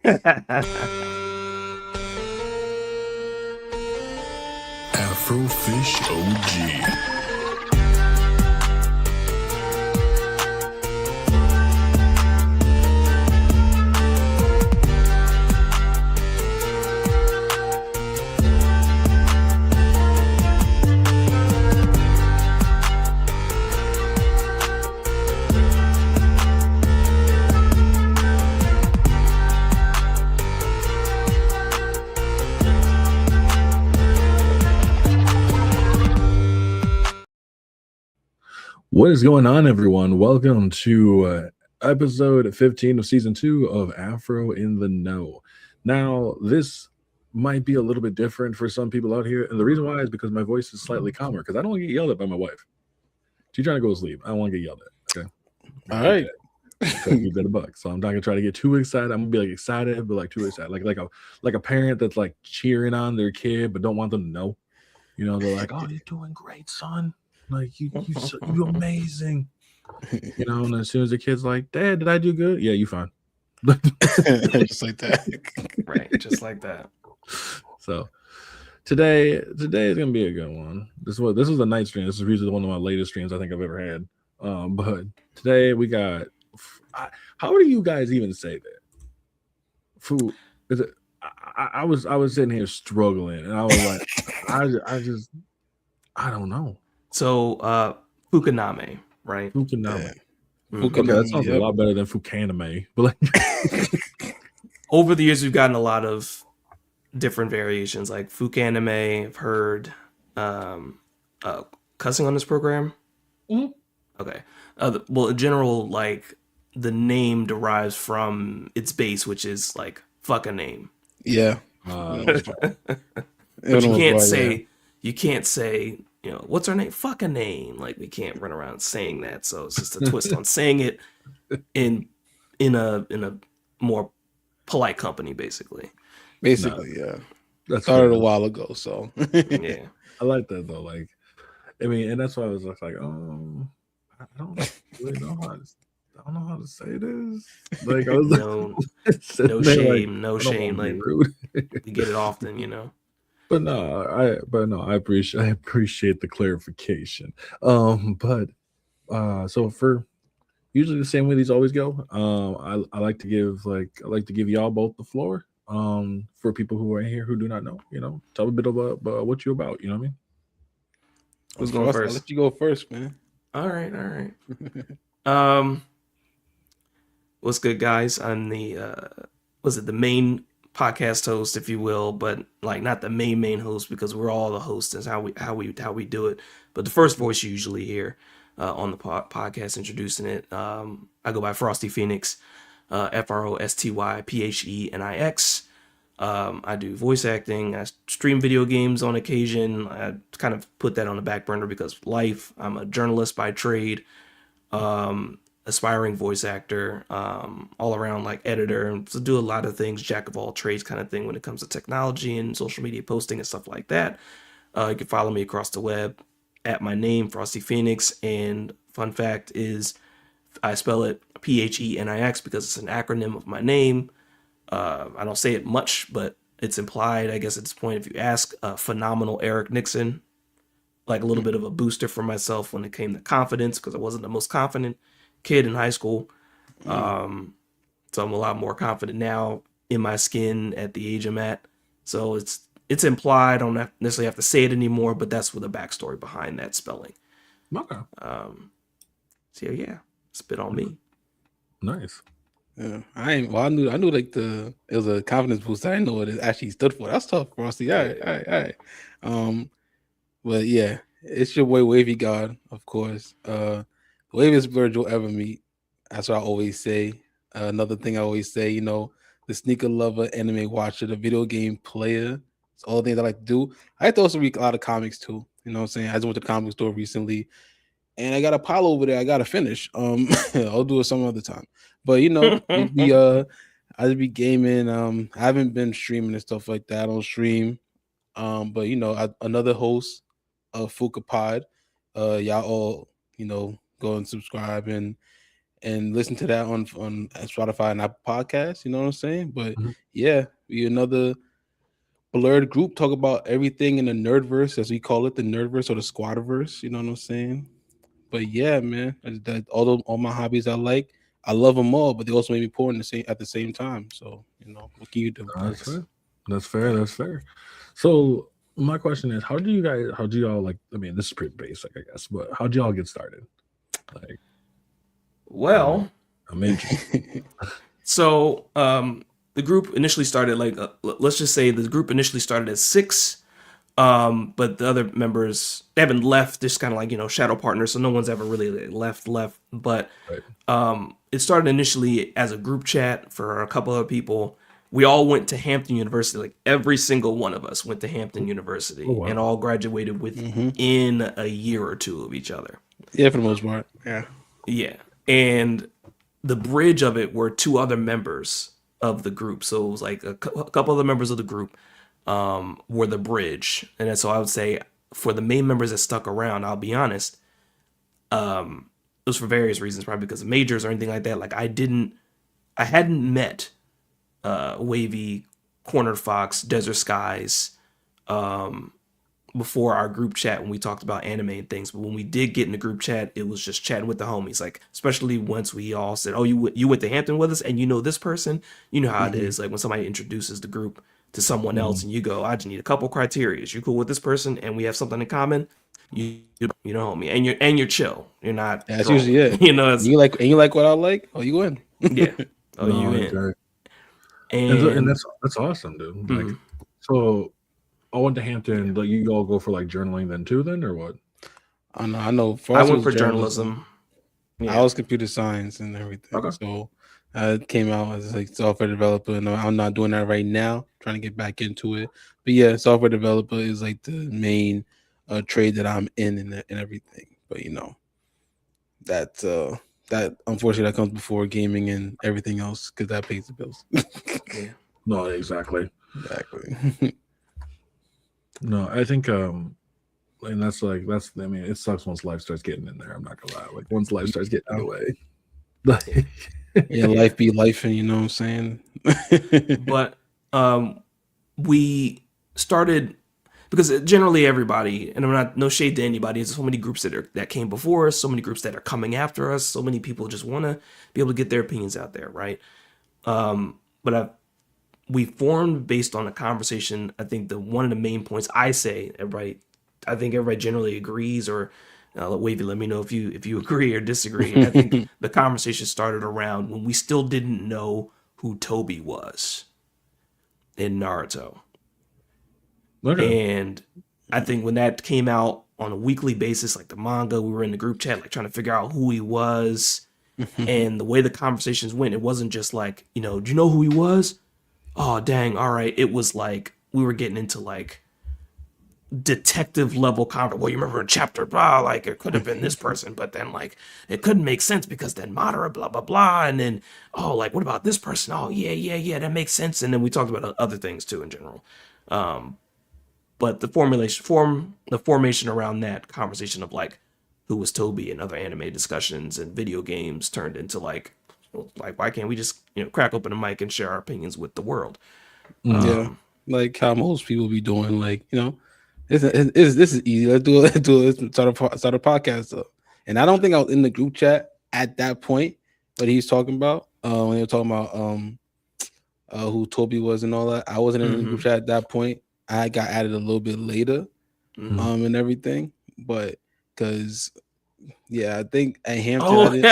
Afro Fish OG. What is going on, everyone? Welcome to episode 15 of season 2 of Afro in the Know. Now, this might be a little bit different for some people out here, and the reason why is because my voice is slightly calmer, because I don't want to get yelled at by my wife. She's trying to go to sleep. I don't want to get yelled at, okay? All right. Keep that a buck. So I'm not gonna try to get too excited. I'm gonna be like excited, but like too excited. Like a parent that's like cheering on their kid but don't want them to know. You know, they're like, "Oh, you're doing great, son. Like you amazing." You know, and as soon as the kid's like, "Dad, did I do good?" "Yeah, you fine." Just like that. Right, just like that. So today is gonna be a good one. This was a night stream. This is usually one of my latest streams I think I've ever had. But today we got. How do you guys even say that? Food is it? I was sitting here struggling, and I was like, I don't know. So Phucaname, right? Phucaname. Yeah. Okay, that sounds a lot better than Phucaname. But like, over the years, we've gotten a lot of different variations, like Phucaname. I've heard cussing on this program. Mm-hmm. Okay. Well, in general, like the name derives from its base, which is like fuck a name. Yeah. But you can't say, you know, what's our name? Fuck a name. Like we can't run around saying that. So it's just a twist on saying it in a more polite company, basically. Yeah. That started a while ago, so yeah. I like that though. Like, I mean, and that's why I was like, oh, I don't really know I don't know how to say this. Like, I was no shame. Like, rude. We get it often, you know. But no, I appreciate the clarification. But so for usually the same way these always go. I like to give y'all both the floor. For people who are in here who do not know, you know, tell a bit about what you're about. You know what I mean? Who's going first? I'll let you go first, man. All right. What's good, guys? I'm the main podcast host, if you will, but like not the main host because we're all the hosts. Is how we do it. But the first voice you usually hear on the podcast introducing it. I go by Frosty Phoenix, FROSTY PHENIX. I do voice acting. I stream video games on occasion. I kind of put that on the back burner because life. I'm a journalist by trade. Aspiring voice actor, all around like editor, and so do a lot of things, jack of all trades kind of thing when it comes to technology and social media posting and stuff like that. You can follow me across the web at my name, Frosty Phoenix. And fun fact is I spell it PHENIX because it's an acronym of my name. I don't say it much, but it's implied, I guess, at this point, if you ask. Phenomenal Eric Nixon, like a little bit of a booster for myself when it came to confidence, because I wasn't the most confident kid in high school. So I'm a lot more confident now in my skin at the age I'm at. So it's implied. I don't necessarily have to say it anymore, but that's with the backstory behind that spelling. Okay. So yeah, spit on me. Nice. Yeah, I knew like it was a confidence boost. I didn't know what it actually stood for. That's tough, Frosty. All right. But yeah, it's your boy Wavy God, of course. The waviest bird you'll ever meet. That's what I always say. Another thing I always say, you know, the sneaker lover, anime watcher, the video game player. It's all the things I like to do. I like to also read a lot of comics too. You know what I'm saying? I just went to the comic store recently, and I got a pile over there I gotta finish. I'll do it some other time. But you know, I just be gaming. I haven't been streaming and stuff like that. I don't stream. But you know, another host of Fuka Pod. Y'all all, you know, go and subscribe and and listen to that on Spotify and Apple Podcasts. You know what I'm saying? But Mhm. yeah, we another blurred group talk about everything in the nerdverse, as we call it, the nerdverse or the squadverse. You know what I'm saying? But yeah, man, that all my hobbies I love them all, but they also make me poor at the same time. So what can you do? That's fair. That's fair. That's fair. So my question is, how do y'all like? I mean, this is pretty basic, I guess, but how do y'all get started? Like, Well, I'm interested. so the group initially started like let's just say the group initially started at 6. But the other members, they haven't left, just kind of like, shadow partners. So no one's ever really left. But Right. it started initially as a group chat for a couple of people. We all went to Hampton University. Like every single one of us went to Hampton University Oh, wow. and all graduated within a year or two of each other. Yeah, for the most part. Yeah. Yeah. And the bridge of it were 2 other members of the group. So it was like a couple other members of the group were the bridge. And then, so I would say for the main members that stuck around, I'll be honest, it was for various reasons, probably because of majors or anything like that. Like I hadn't met Wavy, Cornered Fox, Desert Skies before our group chat when we talked about anime and things. But when we did get in the group chat, it was just chatting with the homies. Like, especially once we all said, "Oh, you went to Hampton with us, and you know this person." You know how it is. Like when somebody introduces the group to someone else, and you go, "I just need a couple criteria. You cool with this person, and we have something in common." You know homie, and you're chill. You're not. That's trolling. usually it. You know, it's, you like what I like? Oh, you in? yeah. Oh, No, you in. exactly. And And that's awesome, dude. Like, so I went to Hampton. Like, you all go for like journaling then too, then or what? I know. For I us, it went was for journalism. I was computer science and everything. Okay. So I came out as like software developer, and I'm not doing that right now. Trying to get back into it. But yeah, software developer is like the main trade that I'm in and everything. But that unfortunately that comes before gaming and everything else because that pays the bills. Yeah. No, exactly. Exactly. No, I think and that's I mean, it sucks once life starts getting in there. I'm not gonna lie. Like once life starts getting in the way. Yeah, life be life, and you know what I'm saying. But we started because generally everybody, and I'm not no shade to anybody, there's so many groups that came before us, so many groups that are coming after us, so many people just want to be able to get their opinions out there, right? But we formed based on a conversation. I think one of the main points I think everybody generally agrees, or Wavy, let me know if you agree or disagree. I think the conversation started around when we still didn't know who Toby was in Naruto. Okay. And I think when that came out on a weekly basis, like the manga, we were in the group chat, like trying to figure out who he was. And the way the conversations went, it wasn't just like, do you know who he was? Oh, dang. All right. It was like we were getting into like detective level conversation. Well, you remember in chapter blah, like it could have been this person, but then like it couldn't make sense because then Madara blah blah blah, and then like what about this person? Oh yeah, that makes sense. And then we talked about other things too in general. But the formation around that conversation of like who was Toby and other anime discussions and video games turned into like why can't we just crack open a mic and share our opinions with the world? Yeah, like how most people be doing. Like this is easy. Let's start a podcast up. And I don't think I was in the group chat at that point, but he's talking about when they were talking about who Toby was and all that. I wasn't in the group chat at that point. I got added a little bit later, and everything. But because I think at Hampton,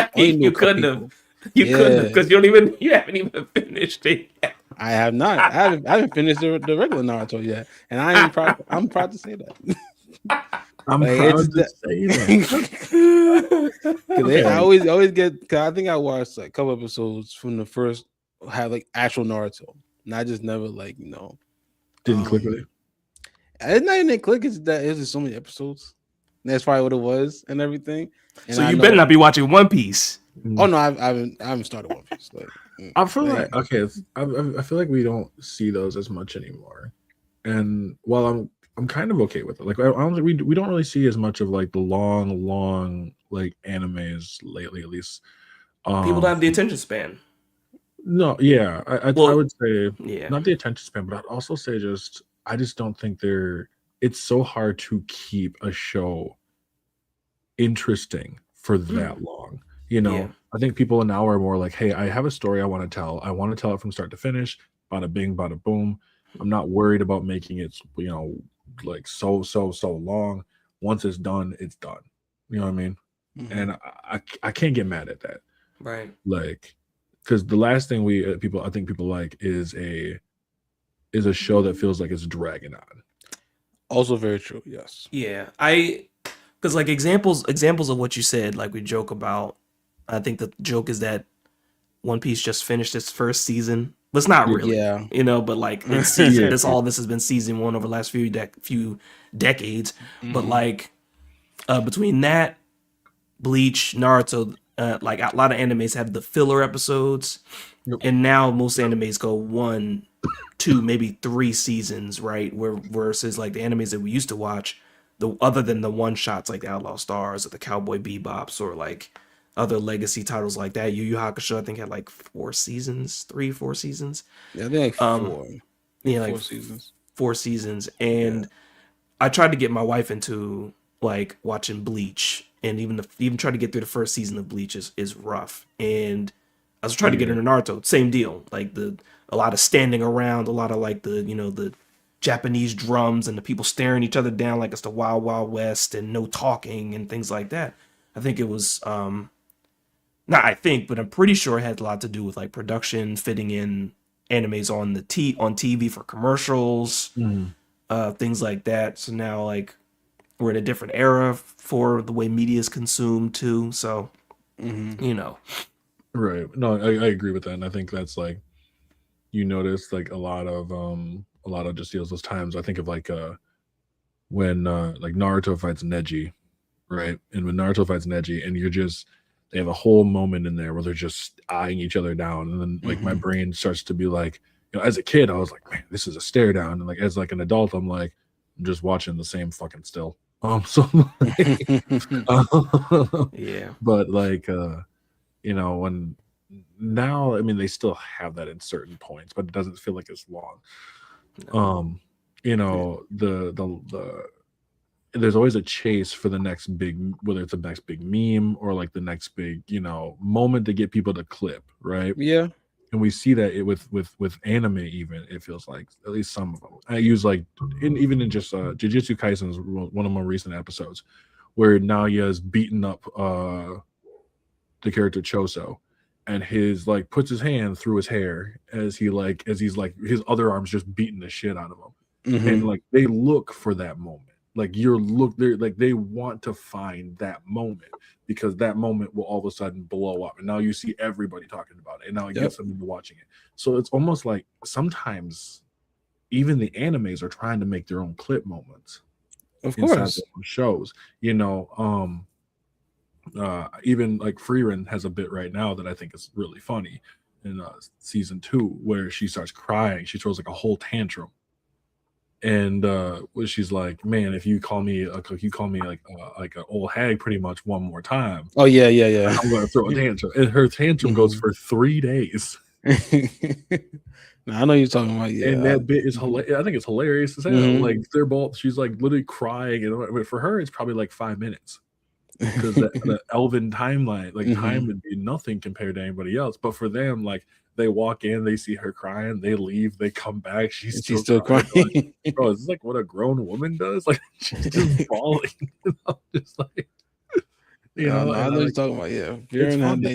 you couldn't have. You couldn't have because you haven't even finished it yet. I have not. I haven't finished the regular Naruto yet, and I'm proud to say that. I'm proud to say that. Okay. I always get. Cause I think I watched like a couple episodes from the first had like actual Naruto, and I just never didn't click with it. It's not even click. It's that it's just so many episodes. And that's probably what it was and everything. And so you better not be watching One Piece. Oh no, I haven't started One Piece. I feel like I feel like we don't see those as much anymore, and while I'm kind of okay with it. Like I don't think we don't really see as much of like the long like animes lately, at least. People don't have the attention span. No, yeah, I Well, would say yeah. not the attention span, but I'd also say I just don't think it's so hard to keep a show interesting for that long. You Yeah. know, I think people now are more like, hey, I have a story I want to tell. I want to tell it from start to finish. Bada bing, bada boom. I'm not worried about making it, like so long. Once it's done, it's done. You know what I mean? And I can't get mad at that. Right. Like, because the last thing I think people like is a show that feels like it's dragging on. Also very true. Yes. Yeah. Because like examples of what you said, like we joke about. I think the joke is that One Piece just finished its first season. But it's not really, Yeah. But like it's season. Yeah. All this has been season one over the last few decades. But like between that, Bleach, Naruto, like a lot of animes have the filler episodes, Yep. and now most animes go 1, 2, maybe 3 seasons, right? Versus like the animes that we used to watch, other than the one shots like the Outlaw Stars or the Cowboy Bebops or like other legacy titles like that. Yu Yu Hakusho, I think, had like 4 seasons, 3, 4 seasons. Yeah, I think like 4. Yeah, 4 like seasons. 4 seasons, and I tried to get my wife into like watching Bleach, and even try to get through the first season of Bleach is rough. And I was trying to get into Naruto, same deal. Like a lot of standing around, a lot of like the Japanese drums and the people staring each other down like it's the Wild Wild West, and no talking and things like that. I think it was not I think, but I'm pretty sure it had a lot to do with like production, fitting in animes on TV for commercials, things like that. So now like we're in a different era for the way media is consumed too. So Right. No, I agree with that. And I think that's like you notice like a lot of just those times. I think of like when like Naruto fights Neji, right? And when Naruto fights Neji, and they have a whole moment in there where they're just eyeing each other down, and then like my brain starts to be like, as a kid, I was like, man, this is a stare down, and like as like an adult, I'm like, I'm just watching the same fucking still. So yeah, but like when now, I mean, they still have that in certain points, but it doesn't feel like it's long. The there's always a chase for the next big, whether it's the next big meme or like the next big, moment to get people to clip, right? Yeah. And we see that with anime, even it feels like at least some of them. I use like even in just Jujutsu Kaisen's one of my recent episodes, where Naoya's beaten up the character Choso, and his like puts his hand through his hair as he's like his other arm's just beating the shit out of him, and like they look for that moment. Like they're like they want to find that moment because that moment will all of a sudden blow up, and now you see everybody talking about it, and now it gets them into watching it. So it's almost like sometimes even the animes are trying to make their own clip moments, of inside course, their own shows. Even like Freerin has a bit right now that I think is really funny in season 2, where she starts crying. She throws like a whole tantrum. And where she's like, "Man, if you call me like an old hag, pretty much one more time, oh yeah, I'm going to throw a tantrum." And her tantrum goes for 3 days. Now, I know you're talking about, yeah. And that bit is hilarious. I think it's hilarious as hell. Like they're both. She's like literally crying, and for her, it's probably like 5 minutes because the Elven timeline, like time would be nothing compared to anybody else. But for them, like, they walk in, they see her crying, they leave, they come back, she's still crying. Like, bro, is this like what a grown woman does? Like, she's just bawling, just like, I know what you're talking about. Yeah, it's fun.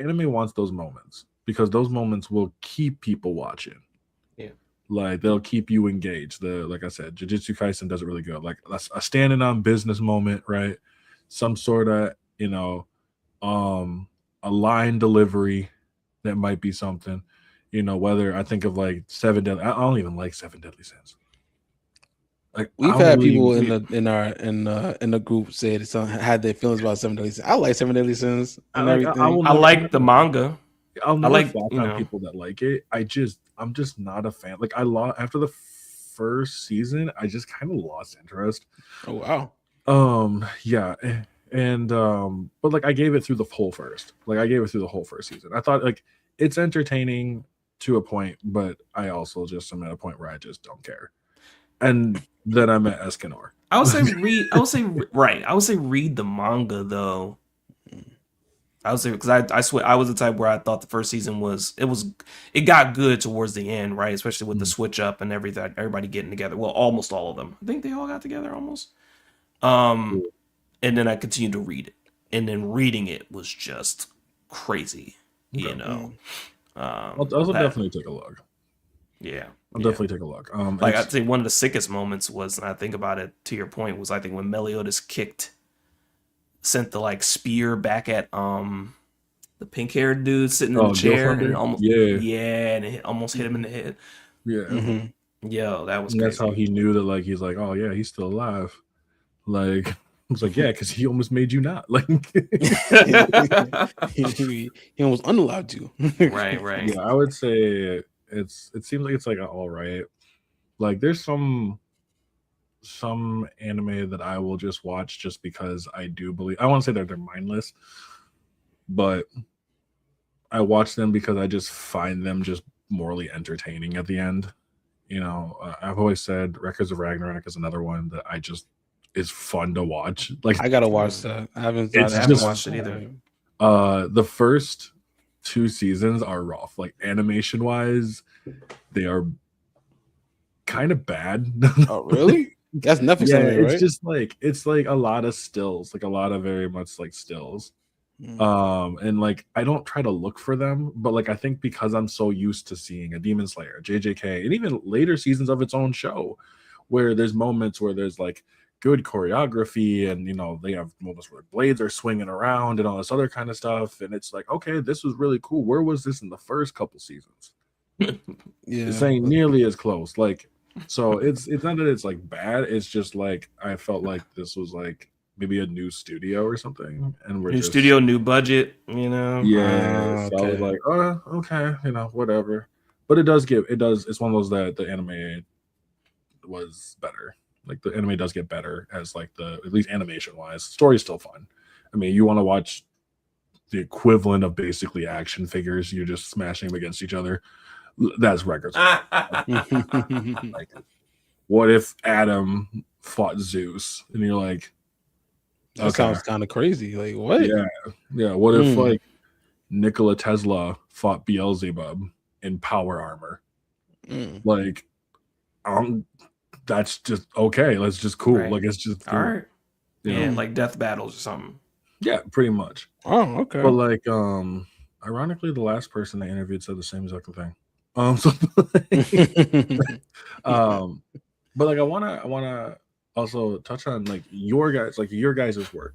Anime wants those moments because those moments will keep people watching. Yeah, like they'll keep you engaged. Like I said, Jujutsu Kaisen does it really good. Like a standing on business moment, right? Some sort of a line delivery that might be something, whether I think of like I don't even like Seven Deadly Sins. Like we've had people in the group say had their feelings about Seven Deadly Sins. I like Seven Deadly Sins and everything. I like the manga. I'll never fault on people that like it. I'm just not a fan. Like after the first season, I just kind of lost interest. Oh wow. Yeah. And but like I gave it through the whole first. Like I gave it through the whole first season. I thought like it's entertaining to a point, but I also just am at a point where I just don't care. And then I'm at Escanor. I would say read. I would say right. I would say read the manga though. I would say because I swear I was the type where I thought the first season it got good towards the end, right? Especially with the switch up and everything, everybody getting together. Well, almost all of them. I think they all got together almost. And then I continued to read it, and then reading it was just crazy, you know. I'll definitely take a look. Yeah, I'll definitely take a look. like I'd say one of the sickest moments was, and I think about it to your point, was I think when Meliodas sent the like spear back at the pink haired dude sitting in the chair and almost and it almost hit him in the head. Yeah. Yo, that was and crazy. that's how he knew that like he's like, oh yeah, he's still alive. Like it's like, yeah, because he almost made you not like he almost unallowed you. right. Yeah, I would say it seems like it's like all right. Like there's some anime that I will just watch just because I do believe I want to say that they're mindless, but I watch them because I just find them just morally entertaining at the end. You know, I've always said Records of Ragnarok is another one that I just is fun to watch. Like I gotta watch that. I haven't watched it either. The first 2 seasons are rough. Like animation wise, they are kind of bad. Oh, really? That's Netflix anime, right? It's just like it's like a lot of stills, like a lot of very much like stills. And like I don't try to look for them, but like I think because I'm so used to seeing a Demon Slayer, JJK, and even later seasons of its own show, where there's moments where there's like good choreography, and you know they have moments where blades are swinging around and all this other kind of stuff, and it's like, okay, this was really cool. Where was this in the first couple seasons? This ain't nearly as close. Like, so it's not that it's like bad. It's just like I felt like this was like maybe a new studio or something, and we're new studio, new budget, you know. Yeah, so I was like, oh, okay, you know, whatever. But it's one of those that the anime was better. Like the anime does get better as like at least animation wise. Story's still fun. I mean, you want to watch the equivalent of basically action figures, you're just smashing them against each other. That's Records. Like, what if Adam fought Zeus? And you're like, that sounds kind of crazy. Like, what? Yeah. What if like Nikola Tesla fought Beelzebub in power armor? Like, that's just okay. That's just cool. Right. Like, it's just cool. All right. Yeah, like death battles or something. Yeah, pretty much. Oh, okay. But like, ironically, the last person I interviewed said the same exact thing. So, but like, I wanna also touch on like your guys' work,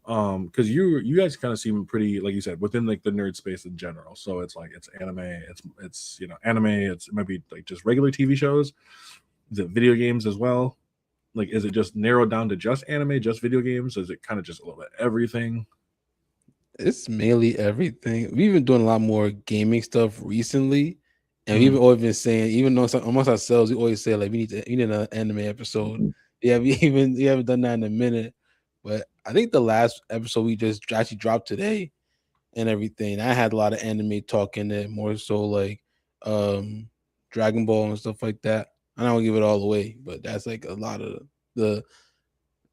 because you guys kind of seem pretty, like you said, within like the nerd space in general. So it's like it's anime, it's you know anime, it might be like just regular TV shows. Is it video games as well? Like, is it just narrowed down to just anime, just video games? Is it kind of just a little bit everything? It's mainly everything. We've been doing a lot more gaming stuff recently, and we've always been saying, even though amongst ourselves, we always say like we need an anime episode. Yeah, we haven't done that in a minute, but I think the last episode we just actually dropped today and everything, I had a lot of anime talk in it, more so like Dragon Ball and stuff like that. I don't give it all away, but that's like a lot of the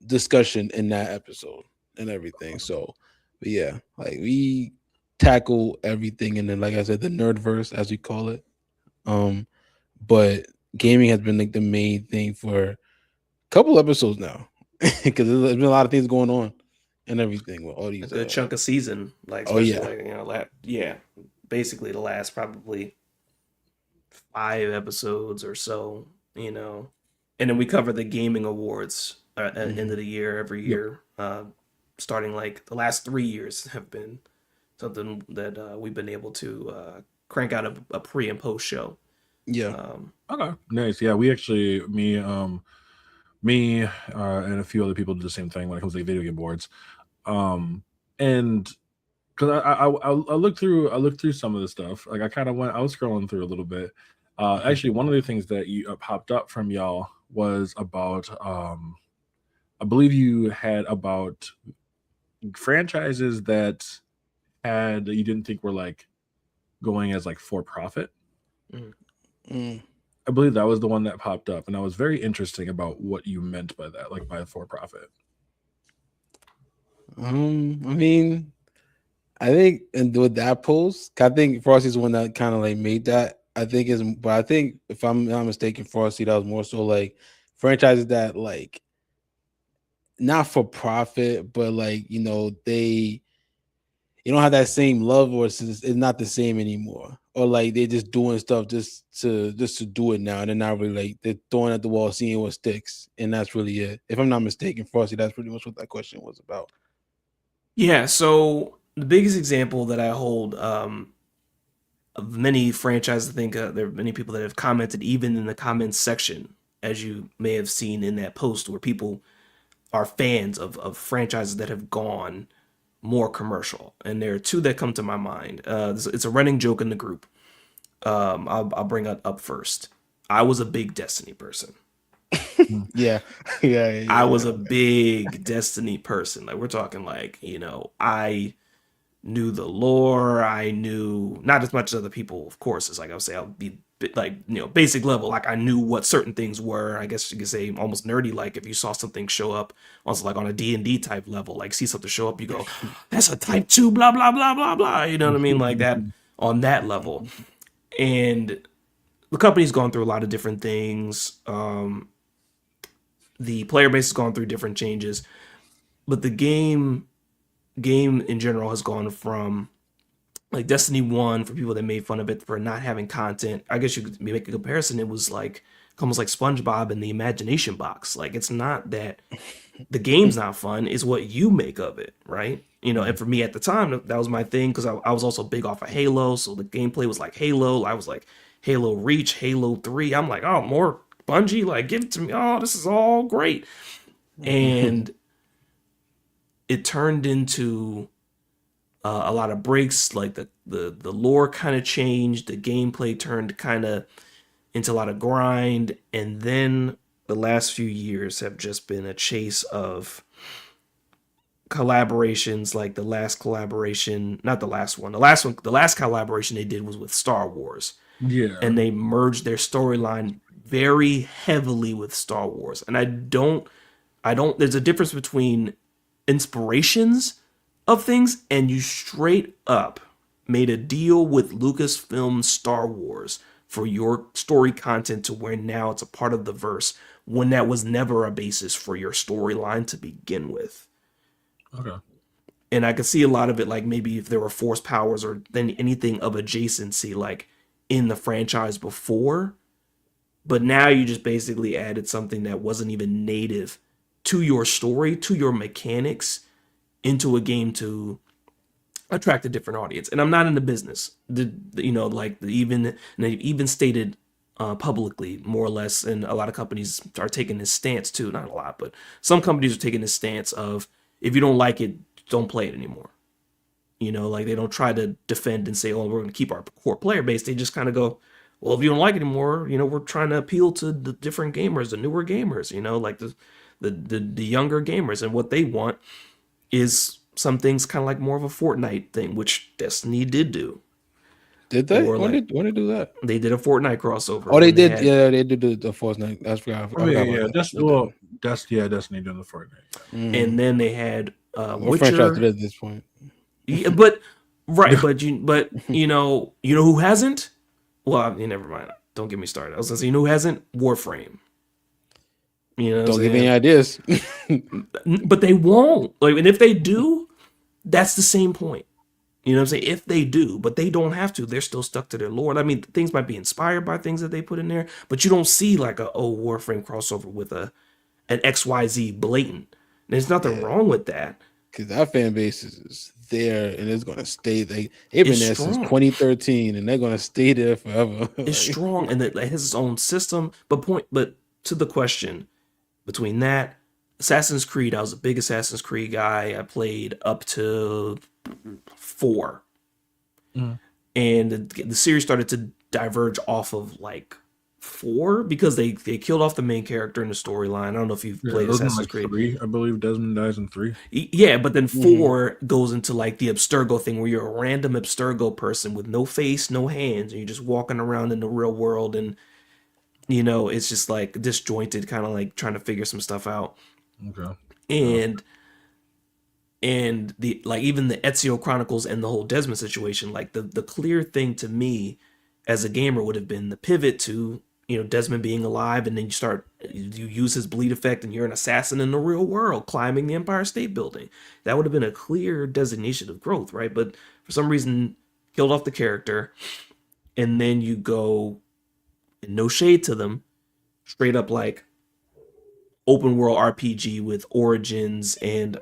discussion in that episode and everything. So, but yeah, like we tackle everything, and then like I said, the nerdverse as we call it. But gaming has been like the main thing for a couple episodes now, because there's been a lot of things going on and everything with all these. A good chunk of season, like like, you know, basically the last probably 5 episodes or so, you know, and then we cover the gaming awards at the end of the year every year. Starting like the last 3 years have been something that we've been able to crank out a pre and post show. Okay, nice. Yeah, we actually me and a few other people do the same thing when it comes to video game boards. And because I looked through some of the stuff. Like I was scrolling through a little bit. Actually, one of the things that you popped up from y'all was about I believe you had about franchises that you didn't think were like going as like for profit. Mm. I believe that was the one that popped up, and I was very interesting about what you meant by that, like by for profit. I mean, I think, and with that post, I think Frosty's the one that kind of like made that. I think is, but I think if I'm not mistaken, Frosty, that was more so like franchises that like not for profit, but like they don't have that same love, or it's not the same anymore, or like they're just doing stuff just to do it now, and they're not really like they're throwing at the wall, seeing what sticks, and that's really it. If I'm not mistaken, Frosty, that's pretty much what that question was about. Yeah, so the biggest example that I hold of many franchises, I think there are many people that have commented, even in the comments section, as you may have seen in that post, where people are fans of franchises that have gone more commercial. And there are two that come to my mind. It's a running joke in the group. I'll bring it up first. I was a big Destiny person. Yeah, yeah. I was a big Destiny person. Like we're talking like, I knew the lore. I knew not as much as other people, of course. It's like I would say I'll be like, basic level. Like I knew what certain things were. I guess you could say almost nerdy. Like if you saw something show up, also like on a D&D type level, like see something show up, you go, that's a type 2, blah, blah, blah, blah, blah. You know what I mean? Like that on that level. And the company's gone through a lot of different things. The player base has gone through different changes, but the game in general has gone from like Destiny 1, for people that made fun of it for not having content. I guess you could make a comparison. It was like almost like SpongeBob and the imagination box. Like it's not that the game's not fun, it's what you make of it, right? And for me at the time, that was my thing, because I was also big off of Halo, so the gameplay was like Halo. I was like Halo Reach, Halo 3. I'm like, oh, more Bungie, like give it to me. Oh, this is all great. And it turned into a lot of breaks. Like the lore kind of changed, the gameplay turned kind of into a lot of grind, and then the last few years have just been a chase of collaborations. Like the last collaboration, not the last one, the last collaboration they did was with Star Wars. Yeah. And they merged their storyline very heavily with Star Wars. And I don't, there's a difference between inspirations of things and you straight up made a deal with Lucasfilm Star Wars for your story content to where now it's a part of the verse, when that was never a basis for your storyline to begin with. Okay. And I could see a lot of it, like maybe if there were force powers or then anything of adjacency, like in the franchise before. But now you just basically added something that wasn't even native to your story, to your mechanics, into a game to attract a different audience. And I'm not in the business. They even stated publicly, more or less, and a lot of companies are taking this stance too. Not a lot, but some companies are taking this stance of, if you don't like it, don't play it anymore. Like they don't try to defend and say, oh, we're going to keep our core player base. They just kind of go, well, if you don't like it anymore, we're trying to appeal to the different gamers, the newer gamers, like the younger gamers. And what they want is some things kind of like more of a Fortnite thing, which Destiny did do. Did they? Or When did they do that? They did a Fortnite crossover. Oh, they did. Yeah, they did the Fortnite. I forgot. Destiny doing the Fortnite. And then they had What franchise did at this point? Yeah, but right, but you know who hasn't? Well, never mind. Don't get me started. I was gonna say, who hasn't? Warframe. Don't give me any ideas. But they won't. Like, and if they do, that's the same point. You know what I'm saying? If they do, but they don't have to. They're still stuck to their lore. I mean, things might be inspired by things that they put in there, but you don't see like a Warframe crossover with an XYZ blatant. There's nothing wrong with that. Because that fan base is there and it's gonna stay. They've been there since 2013, and they're gonna stay there forever. It's strong, and it has its own system. But to the question, between that, Assassin's Creed, I was a big Assassin's Creed guy. I played up to 4, and the series started to diverge off of like 4 because they killed off the main character in the storyline. I don't know if you've Yeah, played those are Assassin's like Creed. 3, I believe. Desmond dies in 3. Yeah, but then 4 goes into like the Abstergo thing where you're a random Abstergo person with no face, no hands, and you're just walking around in the real world, and it's just like disjointed, kind of like trying to figure some stuff out. Okay. And the like even the Ezio Chronicles and the whole Desmond situation, like the clear thing to me as a gamer would have been the pivot to Desmond being alive, and then you use his bleed effect and you're an assassin in the real world climbing the Empire State Building. That would have been a clear designation of growth, right? But for some reason killed off the character, and then you go, and no shade to them, straight up like open world RPG with Origins and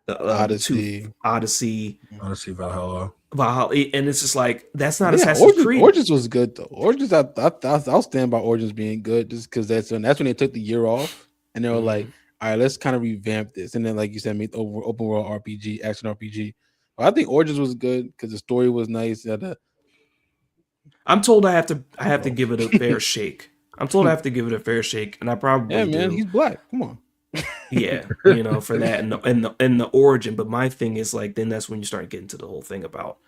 Odyssey. Odyssey, Honestly, Valhalla. and it's just like that's not Yeah, Assassin's Creed. Origins was good though. Origins, I'll stand by Origins being good just because that's when they took the year off and they were like, all right, let's kind of revamp this. And then, like you said, make open world RPG, action RPG. But I think Origins was good because the story was nice. I'm told I have to give it a fair shake. I'm told I have to give it a fair shake, and I probably Yeah, man, do. he's black. Come on. Yeah, for that and the origin. But my thing is like, then that's when you start getting to the whole thing about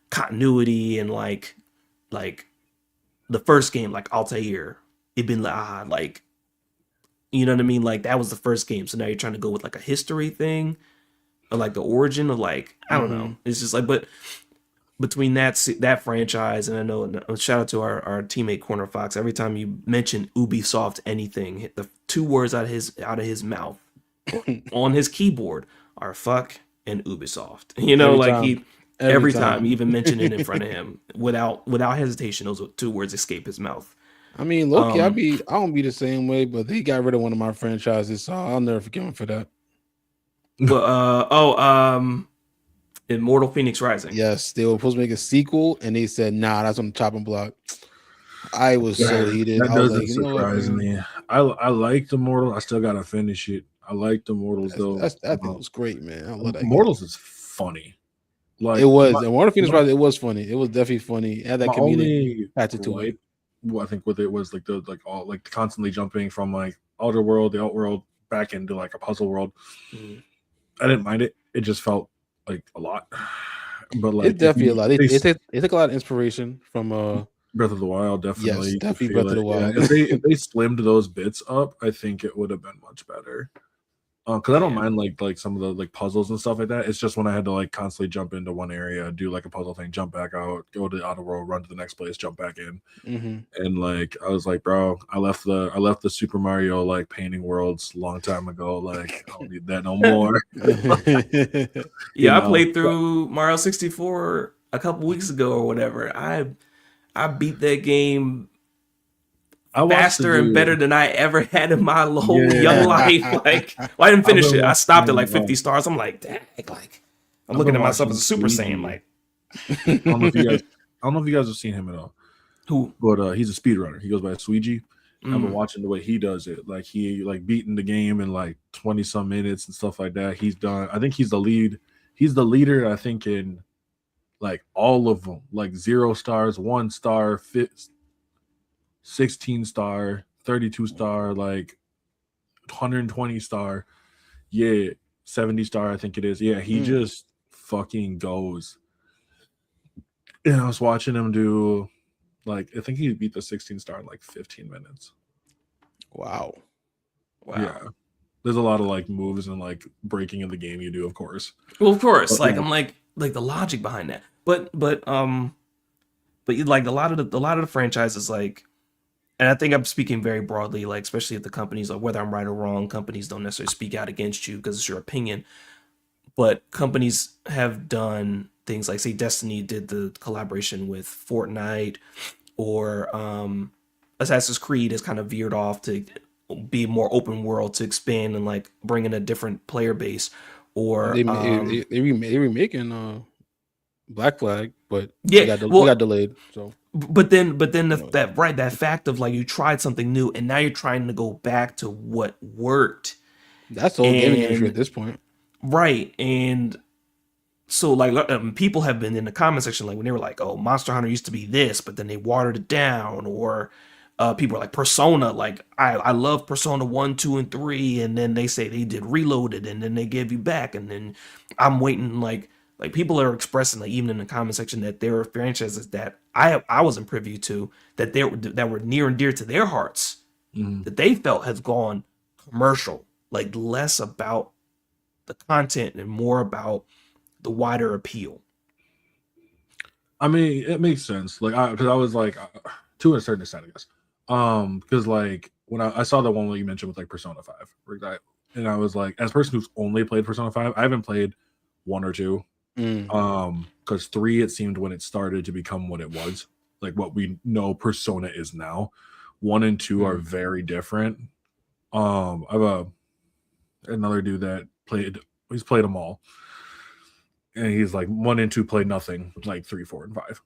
continuity and like the first game, like Altair, Ibn Lahad, like you know what I mean? Like that was the first game. So now you're trying to go with like a history thing or like the origin of like I don't know. It's just like, but between that franchise, and I know, shout out to our teammate Corner Fox. Every time you mention Ubisoft anything, hit the 2 words out of his mouth on his keyboard are fuck and Ubisoft. Every time, even mention it in front of him without hesitation, those 2 words escape his mouth. I mean, low-key, I don't be the same way, but they got rid of one of my franchises, so I'll never forgive him for that. But Immortal Phoenix Rising. Yes, they were supposed to make a sequel, and they said, "Nah, that's on the chopping block." I was so heated. That I was doesn't like, surprise me. I liked Immortal. I still gotta finish it. I liked Immortals though. That thing was great, man. I love that. Immortals is funny. Like it was. Immortal Phoenix Rising. It was funny. It was definitely funny. It had that community attitude to it. I think with it was like the constantly jumping from like outer world, the outworld, back into like a puzzle world. I didn't mind it. It just felt like a lot, but like it's definitely a lot. They took a lot of inspiration from Breath of the Wild. Definitely, yes, definitely Breath of the Wild. Yeah, if they slimmed those bits up, I think it would have been much better. Because I don't mind like some of the like puzzles and stuff like that. It's just when I had to like constantly jump into one area, do like a puzzle thing, jump back out, go to the outer world, run to the next place, jump back in, and like I was like, bro, I left the Super Mario like painting worlds a long time ago. Like I don't need that no more. I played through Mario 64 a couple weeks ago or whatever. I beat that game faster and better than I ever had in my whole young life. Like, I didn't finish it. I stopped at like 50 stars. I'm like, dang, like I'm looking at myself as a Super Saiyan. Like, I don't know if you guys have seen him at all. Who? But he's a speedrunner. He goes by Suiji. I've been watching the way he does it. Like he like beating the game in like 20 some minutes and stuff like that. He's done. I think he's the lead. He's the leader. I think in like all of them, like 0 stars, 1 star, 16 star, 32 star, like 120 star, 70 star, I think it is. Yeah, he just fucking goes. And I was watching him do like I think he beat the 16 star in like 15 minutes. Wow. Yeah. There's a lot of like moves and like breaking in the game you do, of course. Well, of course. But, like I'm like the logic behind that. But like a lot of the franchises, like, and I think I'm speaking very broadly, like especially if the companies, like whether I'm right or wrong, companies don't necessarily speak out against you because it's your opinion. But companies have done things like, say, Destiny did the collaboration with Fortnite, or Assassin's Creed has kind of veered off to be more open world to expand and like bring in a different player base. Or they remaking Black Flag, but it got delayed. So, but then that fact of like you tried something new and now you're trying to go back to what worked. That's the whole gaming industry at this point, right? And so like people have been in the comment section like when they were like, "Oh, Monster Hunter used to be this, but then they watered it down," or People are like Persona, like I love Persona 1, 2, and 3, and then they say they did Reloaded, and then they give you back, and then I'm waiting like people are expressing, like even in the comment section, that there are franchises that I wasn't privy to, that were near and dear to their hearts, that they felt has gone commercial, like less about the content and more about the wider appeal. I mean, it makes sense. Like, because I was like, to a certain extent, I guess. Because like when I saw the one that you mentioned with like Persona 5, and I was like, as a person who's only played Persona 5, I haven't played 1 or 2. Because 3, it seemed when it started to become what it was, like what we know Persona is now. 1 and 2 are very different. I have another dude that he's played them all. And he's like 1 and 2 play nothing, like 3, 4, and 5.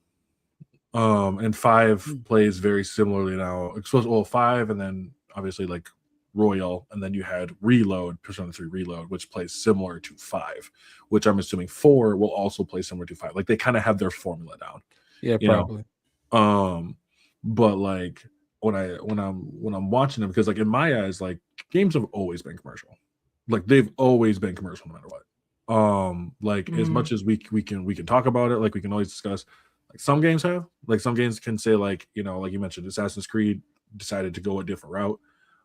And 5 plays very similarly now. Well, 5, and then obviously like Royal, and then you had Reload, Persona 3 Reload, which plays similar to 5, which I'm assuming 4 will also play similar to 5. Like they kind of have their formula down. Yeah, probably. But like when I'm watching them, because like in my eyes, like games have always been commercial. Like they've always been commercial no matter what. Like as much as we can talk about it, like we can always discuss, like some games can say, like, you know, like you mentioned, Assassin's Creed decided to go a different route.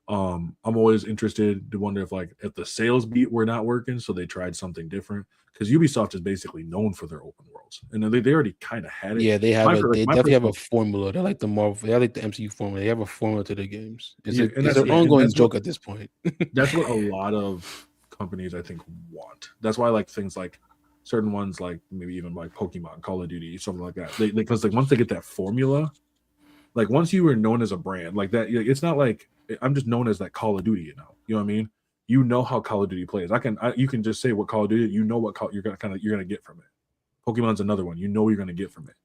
I'm always interested to wonder if the sales beat were not working, so they tried something different, because Ubisoft is basically known for their open worlds, and they already kind of had it. Yeah, they definitely have a formula. They're like the Marvel, they're like the MCU formula. They have a formula to their games. It's an ongoing joke at this point. That's what a lot of companies I think want. That's why like things like certain ones, like maybe even like Pokemon, Call of Duty, something like that, because like once they get that formula, like once you were known as a brand like that, it's not like I'm just known as that Call of Duty, you know what I mean? You know how Call of Duty plays. You can just say what Call of Duty, you know what you're gonna get from it. Pokemon's another one, you know you're gonna get from it.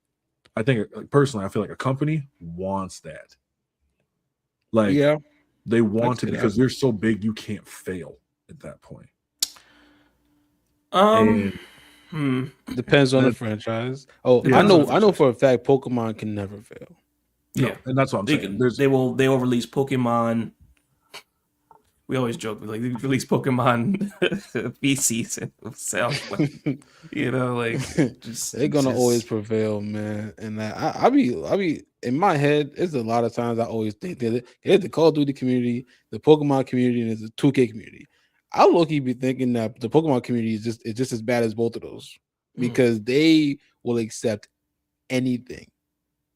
I think personally, I feel like a company wants that. Like, yeah, they want it because they're so big you can't fail at that point. Depends on the franchise. Oh, yeah, I know for a fact Pokemon can never fail. Yeah, no, and that's what I'm saying. They will release Pokemon. We always joke, like, they release Pokemon feces and sell, you know, like they're gonna always prevail, man. And I be in my head. There's a lot of times I always think that there's the Call of Duty community, the Pokemon community, and there's the 2K community. I low-key be thinking that the Pokemon community is just as bad as both of those, because they will accept anything.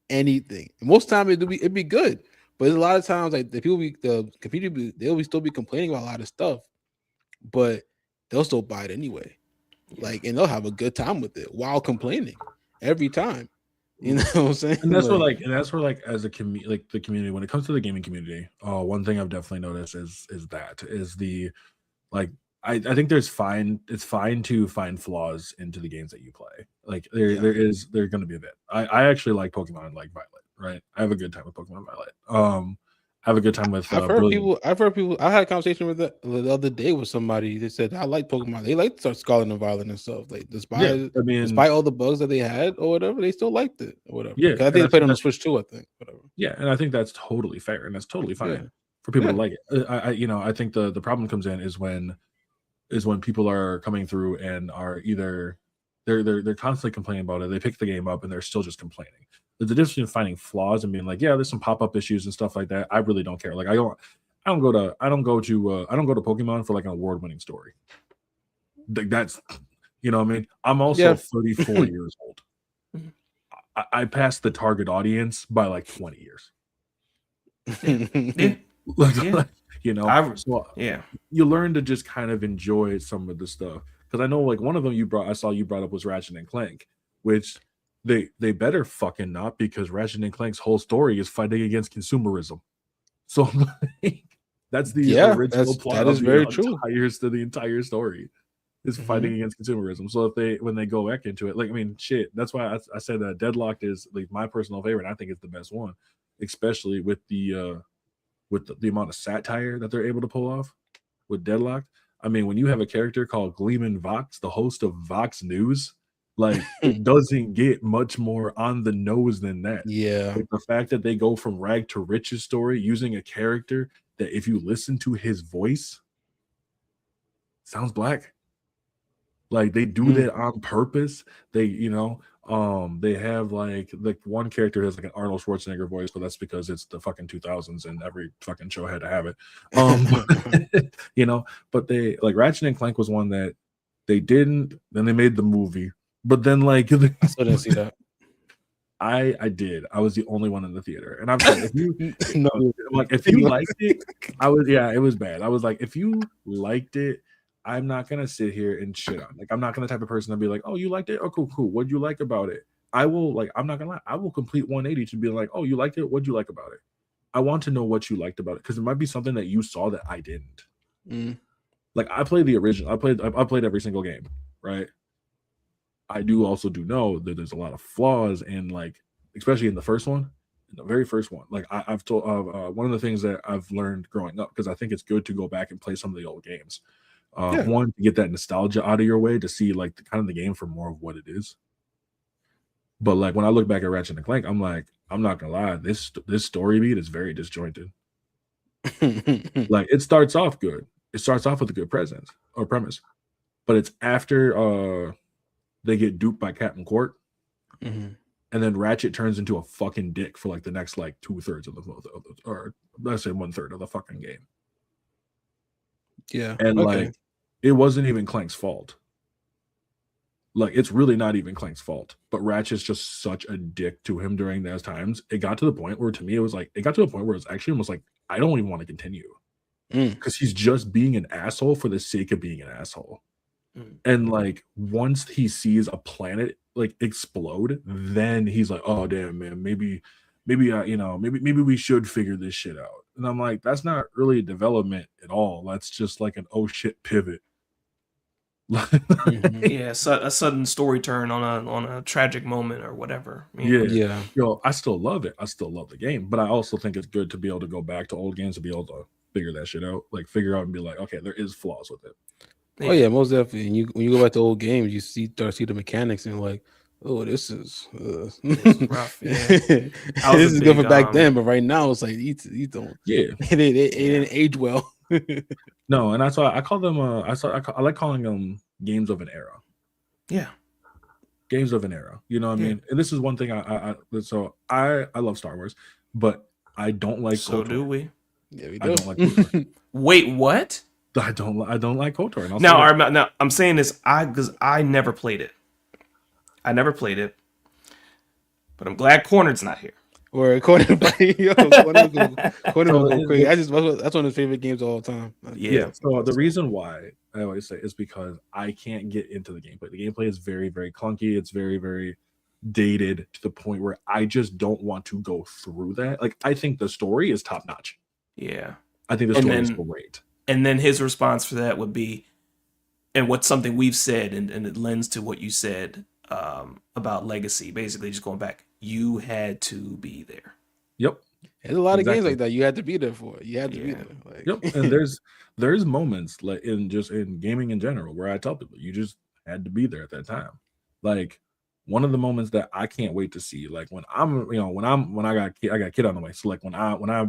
And most time it'd be good. But there's a lot of times like the community, they'll still be complaining about a lot of stuff, but they'll still buy it anyway. Like, and they'll have a good time with it while complaining every time. You know what I'm saying? And that's where as a community, like the community, when it comes to the gaming community, one thing I've definitely noticed is the like I think it's fine to find flaws into the games that you play. Like there's going to be a bit. I actually like Pokemon like Violet. Right, I have a good time with Pokemon Violet. I have a good time with. I've heard people. I had a conversation with the other day with somebody that said I like Pokemon. They like Scarlet and Violet and stuff. Like despite all the bugs that they had or whatever, they still liked it or whatever. Yeah, I think they played on the Switch too. I think whatever. Yeah, and I think that's totally fair and that's totally fine for people to like it. I think the problem comes in is when people are coming through and are either they're constantly complaining about it. They pick the game up and they're still just complaining. There's a difference between finding flaws and being like, yeah, there's some pop-up issues and stuff like that. I really don't care. Like I don't go to Pokemon for like an award-winning story. Like that's, you know what I mean? I'm also 34 years old. I passed the target audience by like 20 years. You know, you learn to just kind of enjoy some of the stuff. Because I know like one of them I saw you brought up was Ratchet and Clank, which they better fucking not, because Ratchet and Clank's whole story is fighting against consumerism. So that's the original plot. That is very true. The entire story is fighting against consumerism. So when they go back into it, like, I mean, shit. That's why I said that Deadlocked is like my personal favorite. I think it's the best one, especially with the amount of satire that they're able to pull off with Deadlocked. I mean, when you have a character called Gleeman Vox, the host of Vox News, Like it doesn't get much more on the nose than that. Yeah. Like the fact that they go from rag to riches story using a character that if you listen to his voice sounds black. Like they do that on purpose. They, they have like one character has like an Arnold Schwarzenegger voice, but that's because it's the fucking 2000s and every fucking show had to have it. But they like Ratchet and Clank was one that they didn't. Then they made the movie, but then like I still didn't see that. I did. I was the only one in the theater, and I'm saying if you No. like if you liked it, it was bad. I was like, if you liked it, I'm not gonna sit here and shit on. Like, I'm not gonna type of person to be like, oh, you liked it? Oh, cool. What'd you like about it? I will like, I'm not gonna lie, I will complete 180 to be like, oh, you liked it? What'd you like about it? I want to know what you liked about it because it might be something that you saw that I didn't. Like, I played the original. I played every single game, right? I do know that there's a lot of flaws in like, especially in the first one, in the very first one. Like I've told one of the things that I've learned growing up, because I think it's good to go back and play some of the old games. One, to get that nostalgia out of your way, to see like the game for more of what it is. But like when I look back at Ratchet and Clank, I'm like, I'm not gonna lie, this story beat is very disjointed. Like it starts off good. It starts off with a good premise, but it's after they get duped by Captain Court, and then Ratchet turns into a fucking dick for like the next like 2/3 of or let's say 1/3 of the fucking game. Yeah, and like it wasn't even Clank's fault. Like it's really not even Clank's fault, but Ratchet's just such a dick to him during those times. It got to the point where, to me, it was actually almost like I don't even want to continue because he's just being an asshole for the sake of being an asshole. And like once he sees a planet like explode, then he's like, "Oh damn, man, maybe we should figure this shit out." And I'm like, that's not really development at all. That's just like an oh shit pivot. Yeah, so a sudden story turn on a tragic moment or whatever. Yeah. I still love it. I still love the game, but I also think it's good to be able to go back to old games to be able to figure that shit out. Like figure out and be like, okay, there is flaws with it. Oh yeah, most definitely. And when you go back to old games, you start to see the mechanics and like, oh, this is rough. Yeah. This is good for back then, but right now it's like you don't. Yeah, it didn't age well. No, and that's why I call them. I like calling them games of an era. Yeah, games of an era. You know what I mean? And this is one thing I love Star Wars, but I don't like. So KOTOR. do we? Yeah, we I do. don't like KOTOR. Wait, what? I don't like KOTOR. Now I'm saying this because I never played it. But I'm glad Cornered's not here. Or Cornered, Cornered will go crazy. That's one of his favorite games of all time. Yeah. So the reason why I always say is because I can't get into the gameplay. The gameplay is very, very clunky. It's very, very dated to the point where I just don't want to go through that. Like I think the story is top notch. Yeah. I think the story is great. And then his response for that would be, and what's something we've said, and it lends to what you said about Legacy, basically just going back, you had to be there. Yep. There's a lot of games like that you had to be there for. You had to be there. Like. Yep. And there's moments like in gaming in general where I tell people you just had to be there at that time. Like one of the moments that I can't wait to see, like when I got a kid on the way. So like when I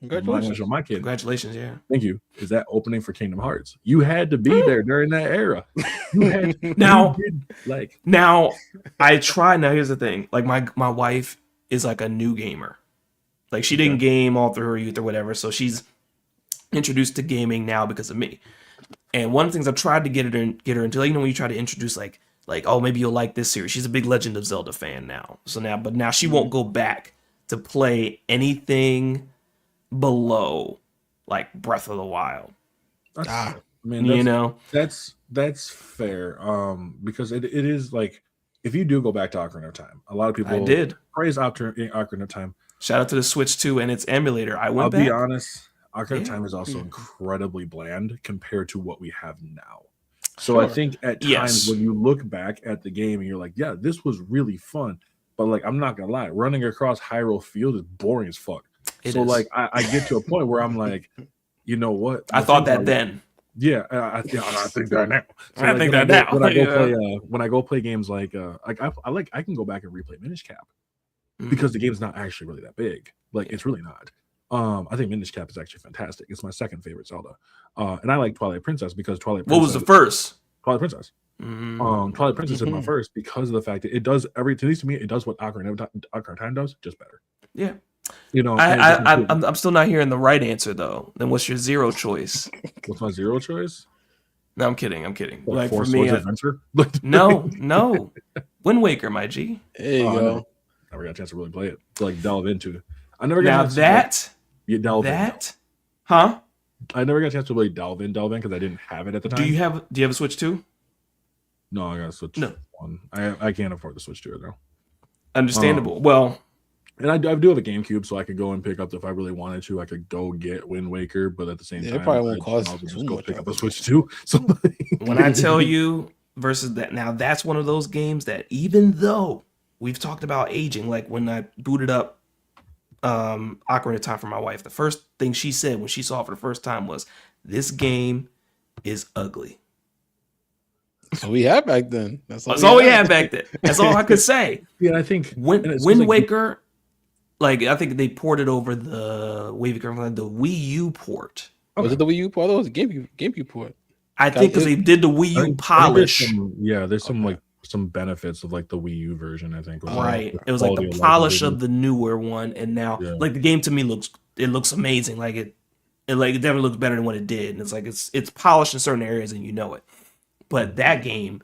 Congratulations. Show my kid. Congratulations, yeah. Thank you. Is that opening for Kingdom Hearts? You had to be there during that era. You had now, I try. Now here's the thing. Like my wife is like a new gamer. Like she didn't game all through her youth or whatever, so she's introduced to gaming now because of me. And one of the things I've tried to get her into, like, when you try to introduce like oh, maybe you'll like this series. She's a big Legend of Zelda fan now. So now she won't go back to play anything below like Breath of the Wild. I mean, that's fair. Because it is like if you do go back to Ocarina of Time, a lot of people praise Ocarina of Time. Shout out to the Switch 2 and its emulator. I'll be honest, Ocarina of Time is also incredibly bland compared to what we have now. So I think at times when you look back at the game and you're like, yeah, this was really fun, but like I'm not gonna lie, running across Hyrule Field is boring as fuck. Like I get to a point where I'm like, you know what? I thought that then. Yeah, I think that now. So I like think when that I go, now. when I go Yeah. play when I go play games like I can go back and replay Minish Cap because the game's not actually really that big. Like Yeah. it's really not. I think Minish Cap is actually fantastic. It's my second favorite Zelda. And I like Twilight Princess because What was the Twilight first? Princess. Twilight Princess is my first because of the fact that it does everything. At least to me, it does what Ocarina of Time does, just better. Yeah. You know, and it just I'm still not hearing the right answer though. Then what's your zero choice? what's my zero choice? No, I'm kidding. Like For Four me, Swords Adventure. no. Wind Waker, my G. There you I go. never got a chance to really play it, to like delve into. I never got Now a chance to delve in. huh? I never got a chance to really delve in because I didn't have it at the time. Do you have a Switch 2? No, I got a Switch No. 1. I can't afford the Switch 2 though. Understandable. Well, and I do have a GameCube, so I could go and pick up if I really wanted to. I could go get Wind Waker, but at the same time, it probably won't cost I'll too just go much. pick up a Switch 2. So when I tell you versus that, now that's one of those games that even though we've talked about aging, like when I booted up Ocarina of Time for my wife, the first thing she said when she saw it for the first time was, "This game is ugly." That's all we had back then. That's all we had back then. That's all I could say. Yeah, I think Wind Waker, like I think they ported over the Wii U port. Was it the Wii U port? I thought it was a GameCube port. I think because they did the Wii U polish. There's some benefits of like the Wii U version. I think right. It was like the polish of the newer one, and now like the game to me looks amazing. Like it definitely looks better than what it did, and it's like it's polished in certain areas, and you know it. But that game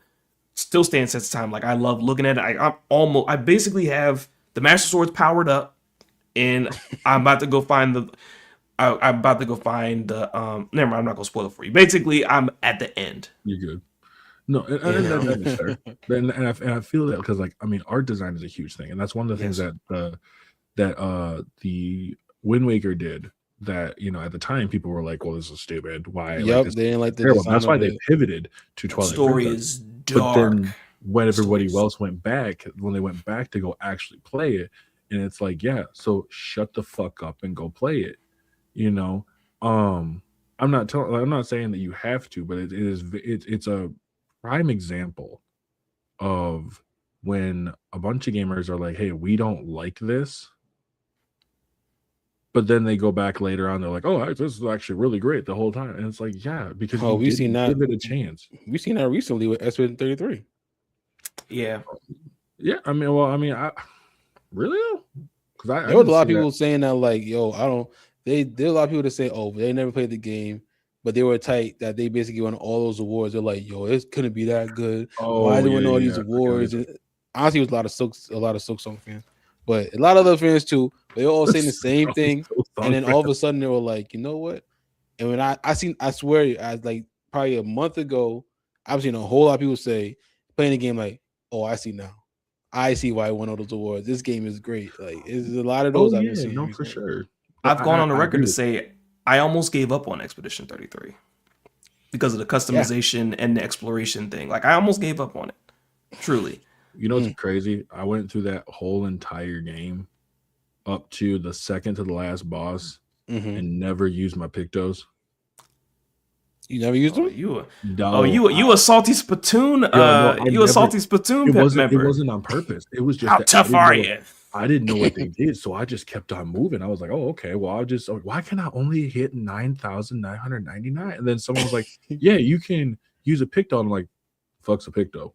still stands the time. Like I love looking at it. I basically have the Master Sword's powered up, and I'm about to go find the. I'm about to go find the. Never mind. I'm not gonna spoil it for you. Basically, I'm at the end. You're good. No, that is fair. And I feel that because like I mean, art design is a huge thing, and that's one of the things that the Wind Waker did. That at the time people were like, "Well, this is stupid. Why?" Yep, they didn't like the design. That's why they pivoted to Twilight Story Princess. is dark. But then when everybody else went back, when they went back to go actually play it, and it's like, yeah, so shut the fuck up and go play it. I'm not saying that you have to, but it's a prime example of when a bunch of gamers are like, "Hey, we don't like this." But then they go back later on, they're like, "Oh, this is actually really great the whole time." And it's like, yeah, because we've seen that. Give it a chance. We've seen that recently with S33. Yeah. Yeah, I mean, I really because there was a lot of people saying that, like, yo, I don't. There are a lot of people that say, oh, they never played the game, but they were tight that they basically won all those awards. They're like, yo, it couldn't be that good. Why they win all these awards? And honestly, it was a lot of Silksong fans, but a lot of other fans too. They were all saying the same thing, and then all of a sudden they were like, you know what? And when I swear, as like probably a month ago, I've seen a whole lot of people say playing the game like, oh, I see now. I see why I won all those awards. This game is great. Like, there's a lot of those I've been seeing. No, for sure. I've gone on the record to say I almost gave up on Expedition 33 because of the customization and the exploration thing. Like I almost gave up on it. Truly. It's crazy. I went through that whole entire game up to the second to the last boss and never used my Pictos. You never used them? You a salty Splatoon? A salty Splatoon member? It wasn't on purpose. It was just how tough are you? I didn't know what they did, so I just kept on moving. I was like, "Oh, okay. Well, why can I only hit 9,999?" And then someone was like, "Yeah, you can use a Picto." I'm like, "Fuck's a Picto."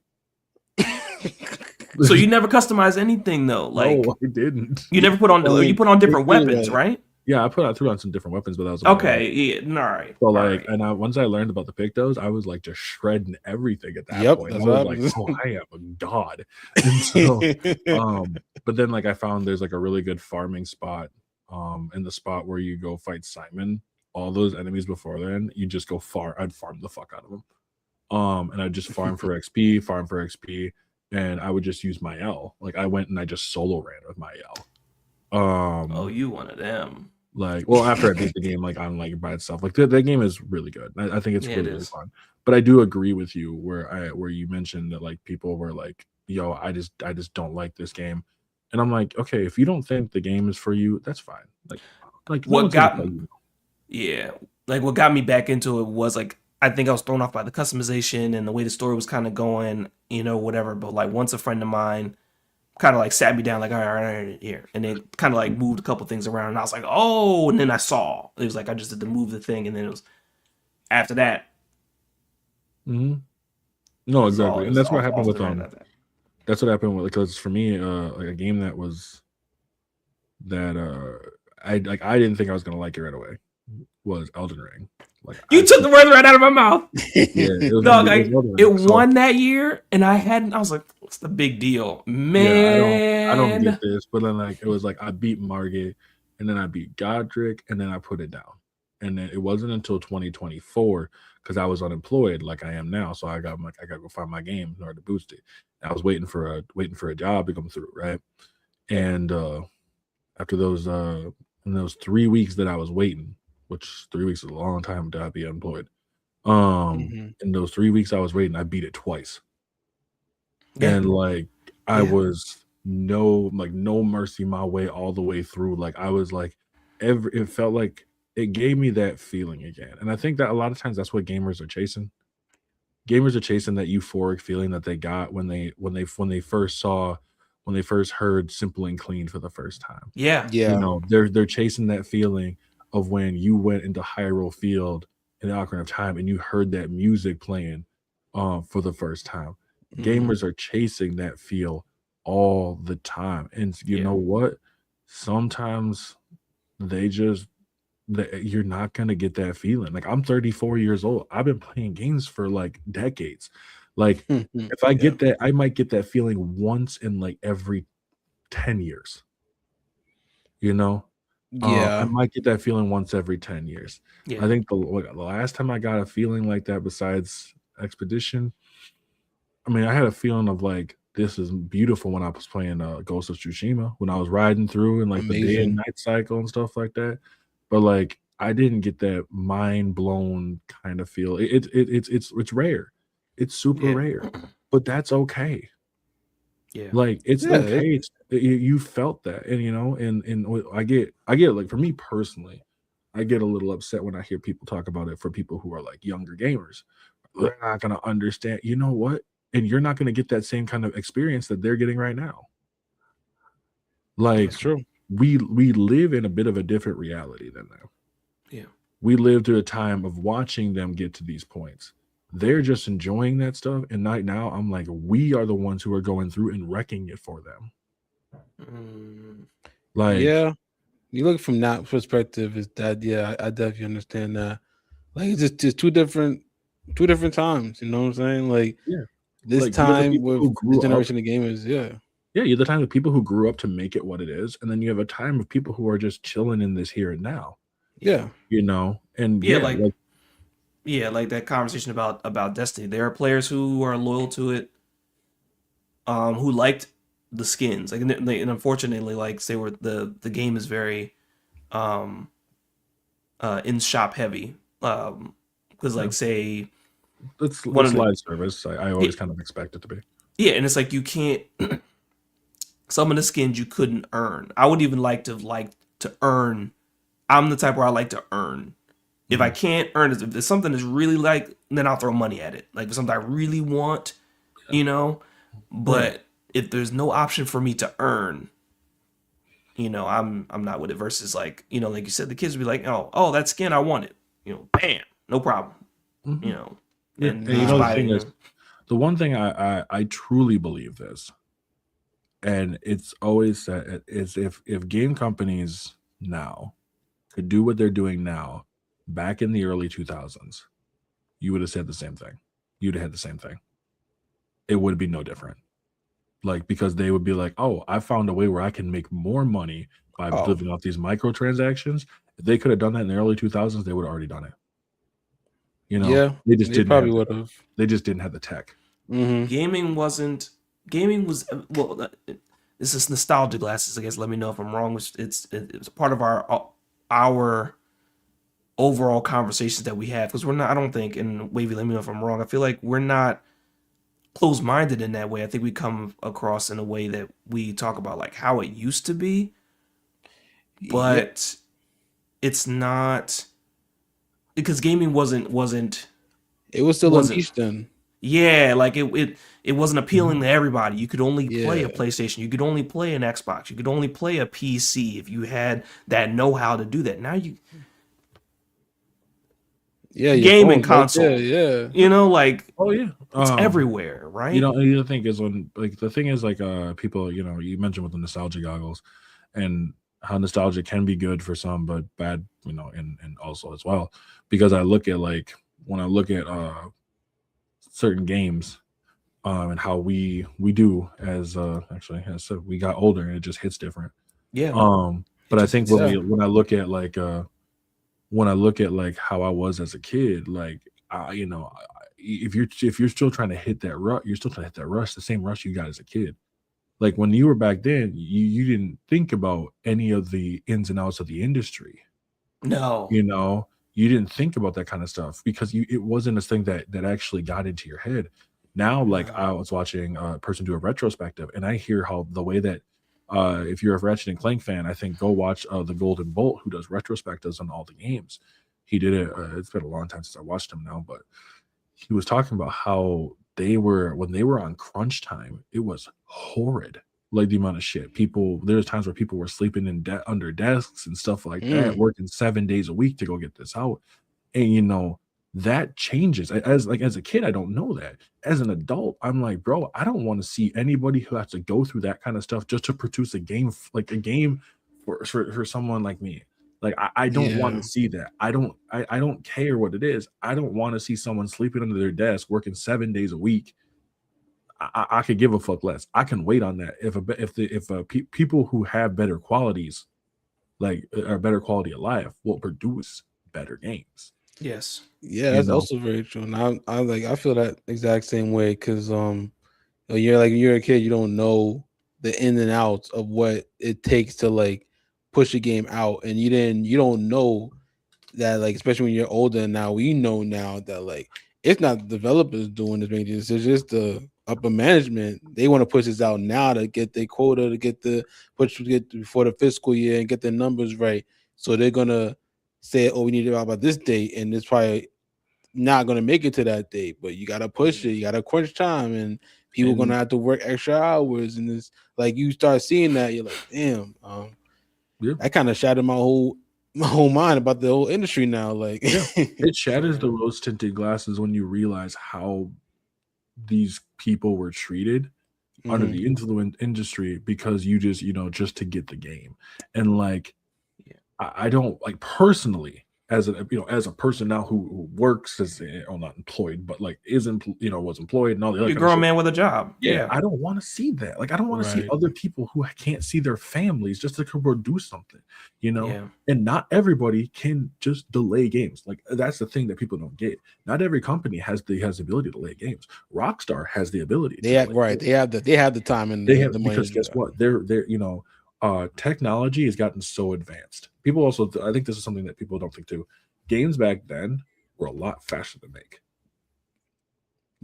So you never customize anything though? Like, no, I didn't. You never put on. You put on different weapons, right? Yeah, I threw on some different weapons, but that was okay. Yeah, all right. So like, and once I learned about the Pictos, I was like just shredding everything at that point. I was like, "Oh, I am a god." And so, but then like I found there's like a really good farming spot, in the spot where you go fight Simon. All those enemies before then, you just go I'd farm the fuck out of them, and I'd just farm for XP, and I would just use my L. Like I went and I just solo ran with my L. Oh, you one of them. Like, well, after I beat the game, like on like by itself, like that game is really good. I think it's really fun. But I do agree with you where you mentioned that like people were like, "Yo, I just don't like this game," and I'm like, okay, if you don't think the game is for you, that's fine. Like what got me? Yeah, like what got me back into it was like I think I was thrown off by the customization and the way the story was kind of going, whatever. But like once a friend of mine kind of like sat me down, like, all right, here, and then kind of like moved a couple things around, and I was like, oh, and then I saw it was like I just had to move the thing, and then it was after that. Mm-hmm. No, exactly, It and was that's what all happened off with the right after that. That's what happened with, because for me, like a game that was that I didn't think I was gonna like it right away was Elden Ring. Like You took the words right out of my mouth. yeah, it was Dog, gonna be it was Elden it Ring. So won that year, and I was like, what's the big deal, yeah, I don't get man? this, but then like it was like I beat Margit, and then I beat Godric, and then I put it down, and then it wasn't until 2024 because I was unemployed like I am now, so I got I got to go find my game in order to boost it. I was waiting for a job to come through, right? And after those in those 3 weeks that I was waiting, which 3 weeks is a long time to be unemployed. In those 3 weeks I was waiting, I beat it twice. Yeah, And like I yeah, was no mercy my way all the way through. Like I was like it felt like it gave me that feeling again. And I think that a lot of times that's what gamers are chasing. Gamers are chasing that euphoric feeling that they got when they first heard Simple and Clean for the first time. yeah, You Yeah. know, they're chasing that feeling of when you went into Hyrule Field in the Ocarina of Time and you heard that music playing for the first time. Mhm. Gamers are chasing that feel all the time. And you yeah, know what? Sometimes they just you're not gonna get that feeling. Like I'm 34 years old. I've been playing games for like decades. Like if I Yeah. get that, I might get that feeling once in like every 10 years, you know? I Yeah. might get that feeling once every 10 years. yeah, I think the last time I got a feeling like that besides Expedition, I mean, I had a feeling of like this is beautiful when I was playing Ghost of Tsushima, when I was riding through and like the day and Amazing. night cycle and stuff like that. But like I didn't get that mind blown kind of feel. It's rare. It's super yeah, rare. But that's okay. yeah, Like it's Yeah. okay. You felt that, and I get like for me personally, I get a little upset when I hear people talk about it for people who are like younger gamers. They're not gonna understand. You know what? And you're not gonna get that same kind of experience that they're getting right now. Like That's true. we live in a bit of a different reality than them. yeah, We lived through a time of watching them get to these points. They're just enjoying that stuff, and right now I'm like, we are the ones who are going through and wrecking it for them. mm, Like, Yeah. You look from that perspective, is that I definitely understand that. Like it's just two different times, you know what I'm saying? Like yeah, this like you're the time people with who the grew up. generation of gamers, yeah. Yeah, you're the time of people who grew up to make it what it is, and then you have a time of people who are just chilling in this here and now. yeah, Yeah. And yeah. yeah, Like like like that conversation about Destiny. There are players who are loyal to it, who liked the skins. Like, and unfortunately, like say where the game is very um in shop heavy. Because yeah, like say one it's of the live service. I yeah, always kind of expect it to be. yeah, and it's like you can't some of the skins you couldn't earn. I would even like to earn. I'm the type where I like to earn. If I Mhm. can't earn it, if it's something that's really like, then I'll throw money at it. Like if it's something I really want, Yeah, you know. right. But if there's no option for me to earn, I'm not with it. Versus like, like you said, the kids would be like, oh, that skin I want it, bam, no problem, Mhm. Yeah, and and you just Nah. buy it. the thing is, the one thing I truly believe this, and it's always said, is if game companies now could do what they're doing now, back in the early 2000s, you would have said the same thing. You'd have had the same thing. It would be no different. Like because they would be like, "Oh, I found a way where I can make more money by Oh, living off these microtransactions." If they could have done that in the early 2000s, they would have already done it. yeah. They just They didn't probably have would have. the tech. Mm-hmm. Gaming was well. This is nostalgia glasses. I guess. Let me know if I'm wrong. It's a part of our overall conversations that we have because we're not. I don't think. And Wavy, let me know if I'm wrong. I feel like we're not closed minded in that way. I think we come across in a way that we talk about like how it used to be, Yeah. but it's not because gaming wasn't It was still a wasn't. niche then. Yeah, like it wasn't appealing to everybody. You could only play a Yeah. PlayStation. You could only play an Xbox. You could only play a PC if you had that know-how to do that. Now you Yeah, your gaming phone's right there. console. Yeah. You know, like Oh yeah. it's everywhere, You right? know, the other thing is when like the thing is like people, you know, you mentioned with the nostalgia goggles and how nostalgia can be good for some, but bad, you know, and also as well. Because I look at like when I look at certain games and how we do as actually as I said, we got older and it just hits different. Yeah. It But I just think hits Yeah. when I look at like when I look at like how I was as a kid, like you know, if you're still trying to hit that rush, you're still trying to hit that rush, the same rush you got as a kid. Like when you were back then, you didn't think about any of the ins and outs of the industry. no. You know, you didn't think about that kind of stuff because it wasn't a thing that actually got into your head. Now, like No. I was watching a person do a retrospective, and I hear how the way that if you're a Ratchet and Clank fan, I think go watch the Golden Bolt who does retrospectives on all the games. He did it. It's been a long time since I watched him now, but he was talking about how they were when they were on crunch time. It was horrid, like the amount of shit people. There's times where people were sleeping in under desks and stuff like that, Mm. working 7 days a week to go get this out. And you know that changes. As a kid, I don't know that. As an adult, I'm like, bro, I don't want to see anybody who has to go through that kind of stuff just to produce a game, like a game for someone like me. Like I don't want Yeah. to see that. I don't care what it is. I don't want to see someone sleeping under their desk working 7 days a week. I could give a fuck less. I can wait on that. If people who have better qualities, like or better quality of life, will produce better games. Yes. Yeah, You that's know, also very true. And I feel that exact same way because you're like when you're a kid, you don't know the in and outs of what it takes to like push a game out, and you don't know that, like, especially when you're older now, we know now that like it's not the developers doing this making this, it's just the upper management. They want to push this out now to get their quota, to get the push to get before the fiscal year and get the numbers right. So they're gonna say, oh, we need it out by this date, and it's probably not gonna make it to that date, but you gotta push it, you gotta crunch time, and people and gonna have to work extra hours. And it's like you start seeing that, you're like, damn, yeah, that kind of shattered my whole mind about the whole industry now. Like, yeah, it shatters Yeah. the rose tinted glasses when you realize how these people were treated under Mhm. the influence industry because you just just to get the game. And like Yeah. I don't like personally as a as a person now who works as not employed but like isn't was employed and all the other You're a kind of grown shit. man with a job. Yeah, Yeah. I don't want to see that. Like, I don't want to see Right. other people who can't see their families just to produce something, you know? Yeah. And not everybody can just delay games. Like, that's the thing that people don't get. Not every company has the ability to delay games. Rockstar has the ability They to have delay right. games. They have the time and They have the money to because do guess that. what? They're technology has gotten so advanced. People also, I think this is something that people don't think too. Games back then were a lot faster to make.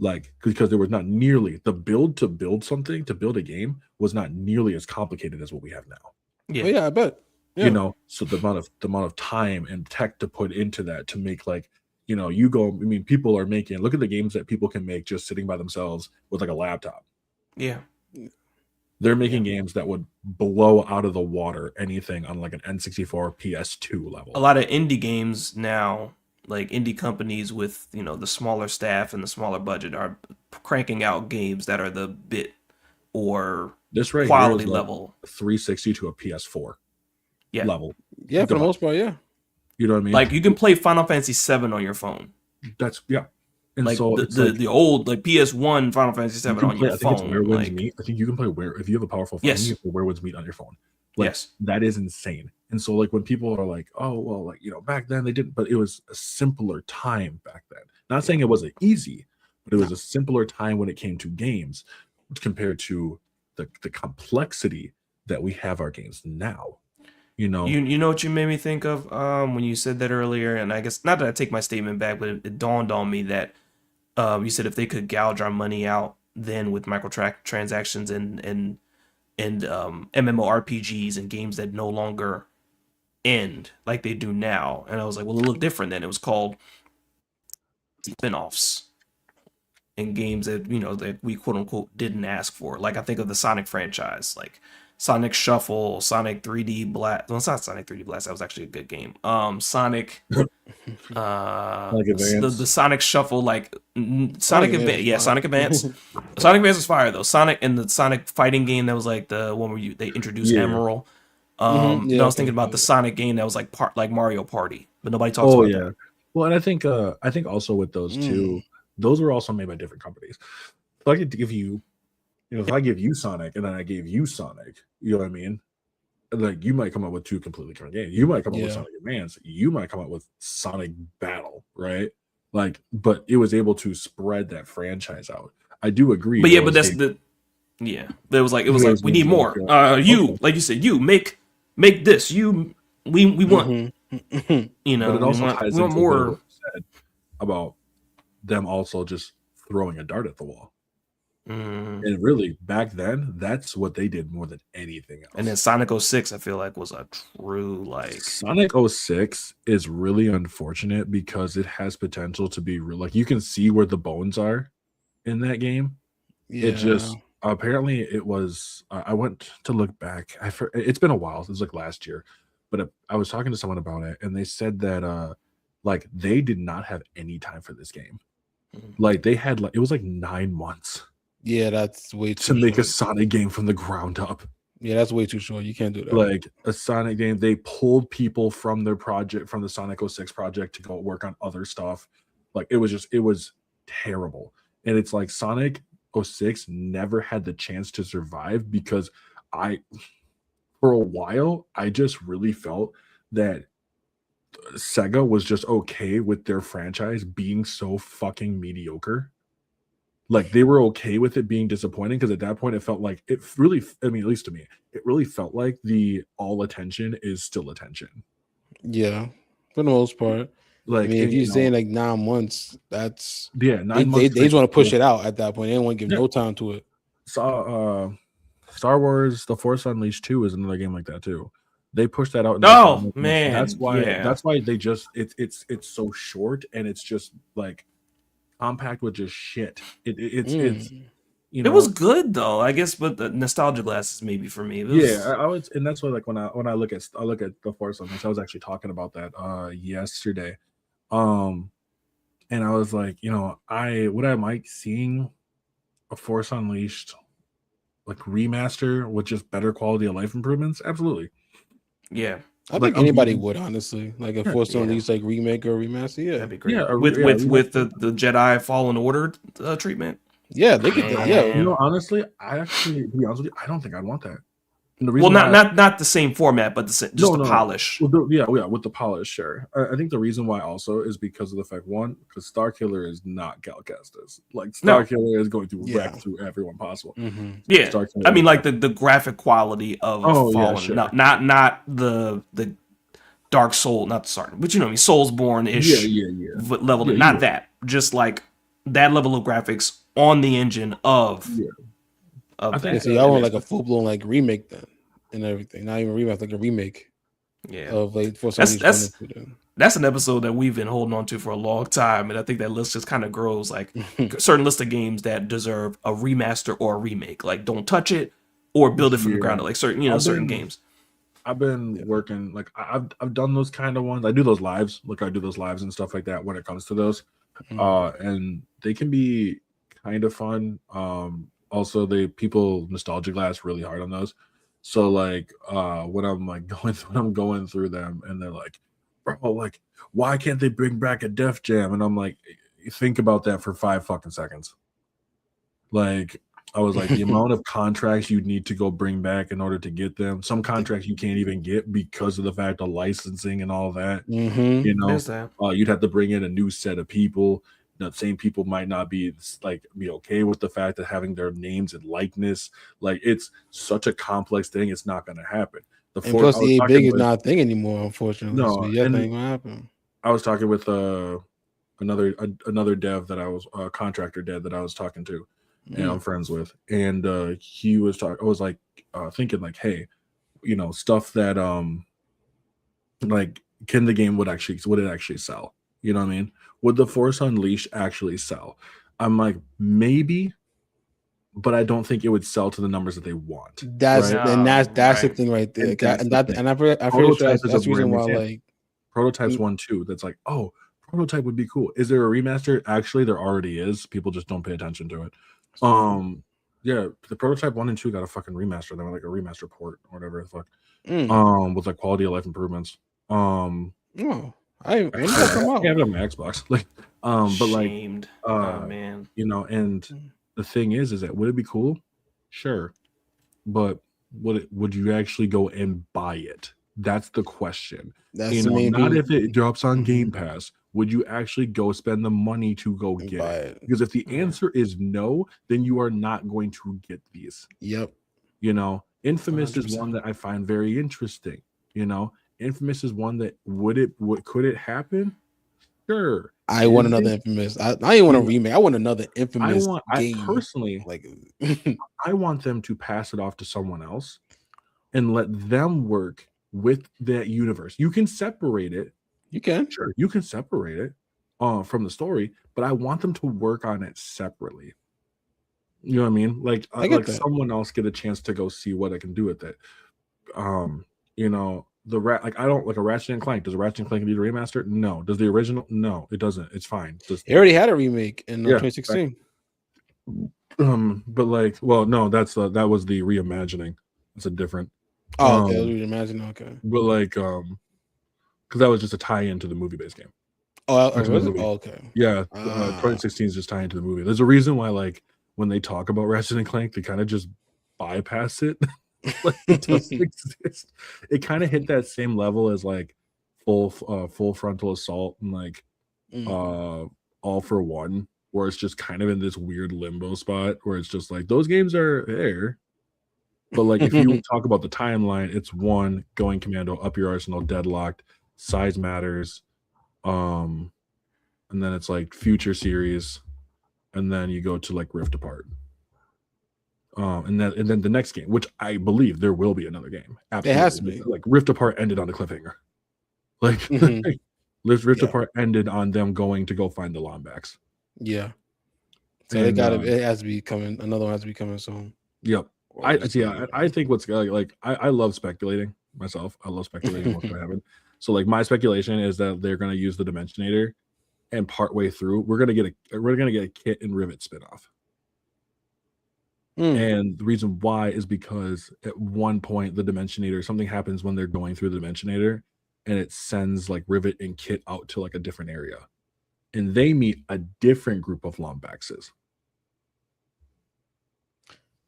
Like because there was not nearly the build to build something to build a game was not nearly as complicated as what we have now. Oh Yeah. yeah, I bet. Yeah. So the amount of time and tech to put into that to make like you go. I mean, people are making look at the games that people can make just sitting by themselves with like a laptop. Yeah. They're making games that would blow out of the water anything on like an N64 PS2 level. A lot of indie games now, like indie companies with, the smaller staff and the smaller budget are cranking out games that are the bit or This right here quality is like level. 360 to a PS4 Yeah. level. Yeah, for the Done. most part, yeah. You know what I mean? Like you can play Final Fantasy 7 on your phone. That's yeah. And Like so the it's the, like the old like PS1 Final Fantasy you 7 can on play. your I think it's Where phone. Winds Like Meet. I think you can play where if you have a powerful phone, you yes. can play Where Winds Meet on your phone. Like Yes. that is insane. And so like when people are like, oh well, like back then they didn't, but it was a simpler time back then. Not saying it wasn't easy, but it was a simpler time when it came to games compared to the complexity that we have our games now. You know what you made me think of when you said that earlier, and I guess not that I take my statement back, but it dawned on me that you said if they could gouge our money out then with microtransactions and MMORPGs and games that no longer end like they do now. And I was like, well, it looked different then. It was called spinoffs in games that that we quote unquote didn't ask for. Like I think of the Sonic franchise, like Sonic Shuffle, Sonic 3D Blast. Well, it's not Sonic 3D Blast. That was actually a good game. Sonic, Like the Advance. Sonic Shuffle, like Sonic Sonic Advance. Advance Yeah, is Sonic Advance. Sonic Advance was fire though. Sonic and the Sonic fighting game that was like the one where they introduced Yeah. Emerald. Yeah, Then I was okay, thinking about got the it. Sonic game that was like Mario Party, but nobody talks Oh about yeah. that. Well, and I think also with those two, those were also made by different companies. So I could give you, if I give you Sonic and then I gave you Sonic, you know what I mean? Like you might come up with two completely different games. You might come up with Yeah. Sonic Advance. You might come up with Sonic Battle, right? Like, but it was able to spread that franchise out. I do agree. But yeah, there but was that's a- it was like There's we games need more. like, okay. Like you said, you make this. We want But it also ties we want into a bit of more. what you said about them also just throwing a dart at the wall. And really, back then, that's what they did more than anything else. And then Sonic 06, I feel like was a true like Sonic 06 is really unfortunate because it has potential to be real. Like you can see where the bones are in that game. Yeah. It just apparently it was. I went to look back. It's been a while. It was like last year, but I was talking to someone about it, and they said that like they did not have any time for this game. Like they had it was like 9 months. Yeah, that's way too to make short. a Sonic game from the ground up. Yeah, that's way too short. You can't do that. Like a Sonic game, they pulled people from their project, from the Sonic 06 project, to go work on other stuff. Like it was terrible. And it's like Sonic 06 never had the chance to survive because for a while, I just really felt that Sega was just okay with their franchise being so fucking mediocre. Like they were okay with it being disappointing because at that point it felt like at least to me, it really felt like the all attention is still attention. Yeah, for the most part. Like if you're saying like 9 months, that's 9 months. They just want to push it out at that point. They don't want to give no time to it. Star Wars: The Force Unleashed 2 is another game like that too. They pushed that out. Oh man, that's why they just it's so short and it's just like compact with just shit. It's it was good though, I guess, but the nostalgia glasses maybe for me. I was, and that's why like when I look at the Force Unleashed, I was actually talking about that yesterday, and I was like, would I like seeing a Force Unleashed like remaster with just better quality of life improvements? Absolutely. Yeah. I think anybody would, honestly, like a Force Unleashed like remake or remaster. Yeah, that'd be great. Yeah, with the Jedi Fallen Order treatment. Yeah, they could. Yeah, honestly, to be honest with you, I don't think I'd want that. And the reason not the same format, but the polish. Well, with the polish, sure. I think the reason why also is because of the fact because Starkiller is not Cal Kestis. Like Starkiller is going to wreck through everyone possible. Mm-hmm. Yeah, I mean like the graphic quality of Fallen, sure. not the Dark Soul, not the Sergeant, but Soulsborne-ish level. Not that, just like that level of graphics on the engine of. I think so. Y'all want like a full blown like remake then, and everything. Not even remake, like a remake. Yeah, of like for that's an episode that we've been holding on to for a long time, and I think that list just kind of grows. Like certain list of games that deserve a remaster or a remake. Like don't touch it or build it from the ground up. Like certain games. I've been working like I've done those kind of ones. I do those lives, and stuff like that when it comes to those, and they can be kind of fun. Also, people nostalgia glass really hard on those. So like when I'm like going through them and they're like, bro, like why can't they bring back a Def Jam? And I'm like, think about that for 5 fucking seconds. Like I was like, the amount of contracts you'd need to go bring back in order to get them. Some contracts you can't even get because of the fact of licensing and all that. You'd have to bring in a new set of people. The same people might not be okay with the fact that having their names and likeness. Like it's such a complex thing. It's not going to happen. Plus, the big is not a thing anymore, unfortunately. No, so that thing will happen. I was talking with another dev that I was a contractor dev that I was talking to, and I'm friends with, and he was talking. I was like thinking like, hey, stuff that like can the game would it actually sell? You know what I mean? Would the Force Unleashed actually sell? I'm like, maybe, but I don't think it would sell to the numbers that they want. That's right? and that's the Right. thing right there. And that's And the that thing. and I'm pretty sure Prototype is a that's the reason grim why example. like Prototype's Mm. 1 2. That's like, oh, Prototype would be cool. Is there a remaster? Actually, there already is. People just don't pay attention to it. Yeah, the Prototype 1 and 2 got a fucking remaster. They were like a remaster port or whatever the fuck. With like quality of life improvements. Oh, when did I that come out? have it on my Xbox. Like, but like, Shamed. Oh man. you know, and the thing is that would it be cool? Sure, but would you actually go and buy it? That's the question. That's You the know, main not piece. if it drops on Game Pass. Would you actually go spend the money to go get Buy it? it. Because if the answer is no, then you are not going to get these. Yep. You know, Infamous is 100%. one that I find very interesting. You know, Infamous is one that could it happen? Sure. I want Is another it? Infamous. I didn't want a remake. I want another Infamous I game. personally, Like, I want them to pass it off to someone else and let them work with that universe. You can separate it. you can. Sure, you can separate it from the story, but I want them to work on it separately. You know what I mean? Like, I get that. someone else get a chance to go see what I can do with it. You know, I don't like a Ratchet and Clank. Does a Ratchet and Clank need a remaster? No. Does the original? No, it doesn't. It's fine. It already had a remake in Yeah, 2016. But like, well, no, that was the reimagining. It's a different. Oh, okay. Imagine. Okay. But like, because that was just a tie-in to the movie-based game. Was it? Oh, okay. Yeah, 2016 is just tying into the movie. There's a reason why, like, when they talk about Ratchet and Clank, they kind of just bypass it. Like, it doesn't exist. It kind of hit that same level as like full frontal assault and like All for One, where it's just kind of in this weird limbo spot where it's just like those games are there. But like, if you talk about the timeline, it's one Going Commando, Up Your Arsenal, Deadlocked, Size Matters, and then it's like Future Series, and then you go to like Rift Apart, and then the next game, which I believe there will be another game. Absolutely, it has to be. Like Rift Apart ended on a cliffhanger. Like Rift Apart ended on them going to go find the Lombax. Yeah, so it has to be coming. Another one has to be coming soon. Yep. I think what's like I love speculating myself. I love speculating what's gonna happen. So like my speculation is that they're gonna use the Dimensionator, and partway through we're gonna get a Kit and Rivet spinoff. And the reason why is because at one point the Dimensionator, something happens when they're going through the Dimensionator, and it sends like Rivet and Kit out to like a different area, and they meet a different group of Lombaxes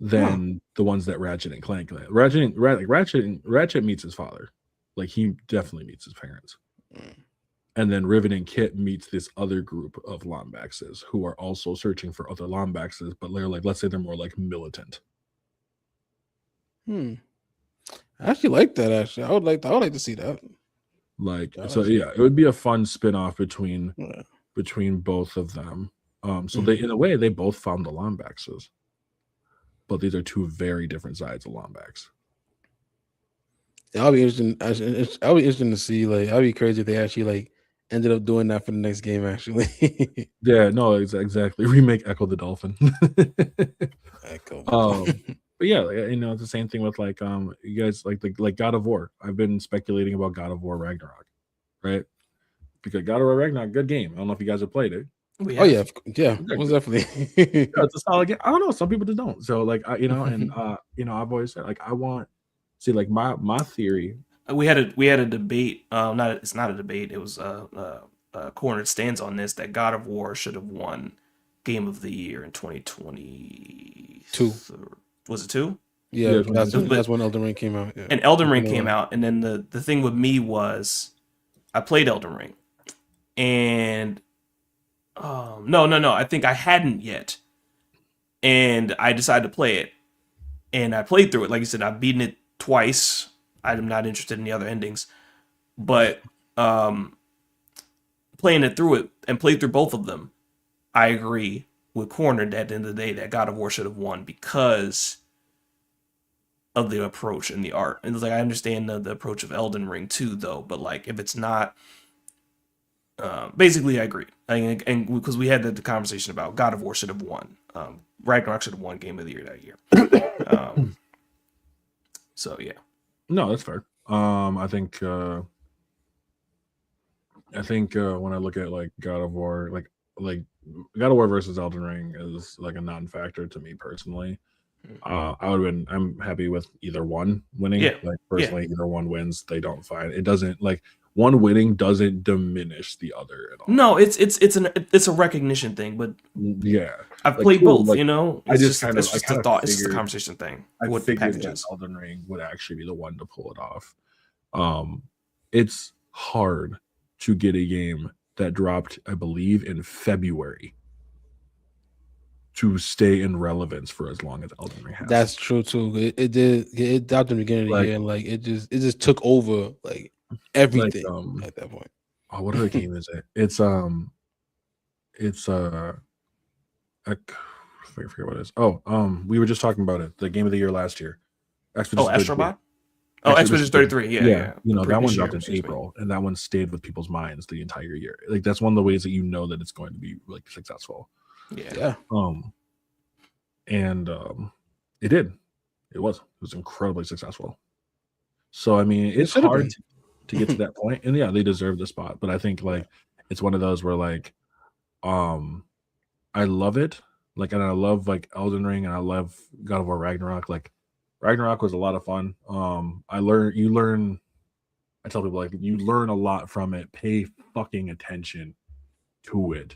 than the ones that Ratchet and Clank. Ratchet meets his father, like he definitely meets his parents, and then Rivet and Kit meets this other group of Lombaxes who are also searching for other Lombaxes, but they're like, let's say they're more like militant. I actually like that. Actually, I would like to see that. Like, so yeah, it would be a fun spin-off between both of them. So they, in a way, they both found the Lombaxes, but these are two very different sides of Lombax. I'll be interesting. I'll be interesting to see. Like, I'll be crazy if they actually like ended up doing that for the next game. Actually, yeah, no, exactly. Remake Echo the Dolphin. Echo. But yeah, you know, it's the same thing with like you guys like God of War. I've been speculating about God of War Ragnarok, right? Because God of War Ragnarok, good game. I don't know if you guys have played it. Oh yeah, most definitely. Yeah, it's a solid game. I don't know. Some people just don't. So like, you know, and you know, I've always said like I want see like my theory. We had a debate. It's not a debate. It was Cornered stands on this that God of War should have won Game of the Year in 2022. Was it 2? Yeah, that's when Elden Ring came out. Yeah. And Elden Ring came out, and then the thing with me was I played Elden Ring, and no, I think I hadn't yet, and I decided to play it, and I played through it. Like you said, I've beaten it twice. I'm not interested in the other endings, but playing it through and played through both of them, I agree with Cornered at the end of the day that God of War should have won because of the approach and the art. And it's like I understand the approach of Elden Ring too, though, but like if it's not Basically, I agree, and because we had the conversation about God of War should have won, Ragnarok should have won Game of the Year that year. So yeah, No, that's fair. I think when I look at like God of War, like God of War versus Elden Ring is like a non-factor to me personally. I'm happy with either one winning. Yeah. Like personally, either one wins. They don't fight. It doesn't like one winning doesn't diminish the other at all. No, it's a recognition thing, but Yeah, I've like, played cool, both. like, You know, I it's just just kind of it's I just kind a of thought. It's just a figured conversation thing. I With figured that packages. Elden Ring would actually be the one to pull it off. It's hard to get a game that dropped, I believe, in February to stay in relevance for as long as Elden Ring has. That's true too. It did. It dropped in the beginning of the Like- year, and like it just took over like everything at that point. Oh, what other game is it? I forget what it is. Oh, we were just talking about it. The game of the year last year. Expedition 33. Astrobot? Oh, Expedition 33. Yeah. You know, The that one previous dropped year, in excuse me. April, and that one stayed with people's minds the entire year. Like that's one of the ways that you know that it's going to be like successful. Yeah. It did. It was incredibly successful. So I mean, it's should've hard been. to get to that point, and yeah, they deserve the spot. But I think like it's one of those where like, I love it, like, and I love like Elden Ring, and I love God of War Ragnarok. Like, Ragnarok was a lot of fun. I tell people like you learn a lot from it. Pay fucking attention to it,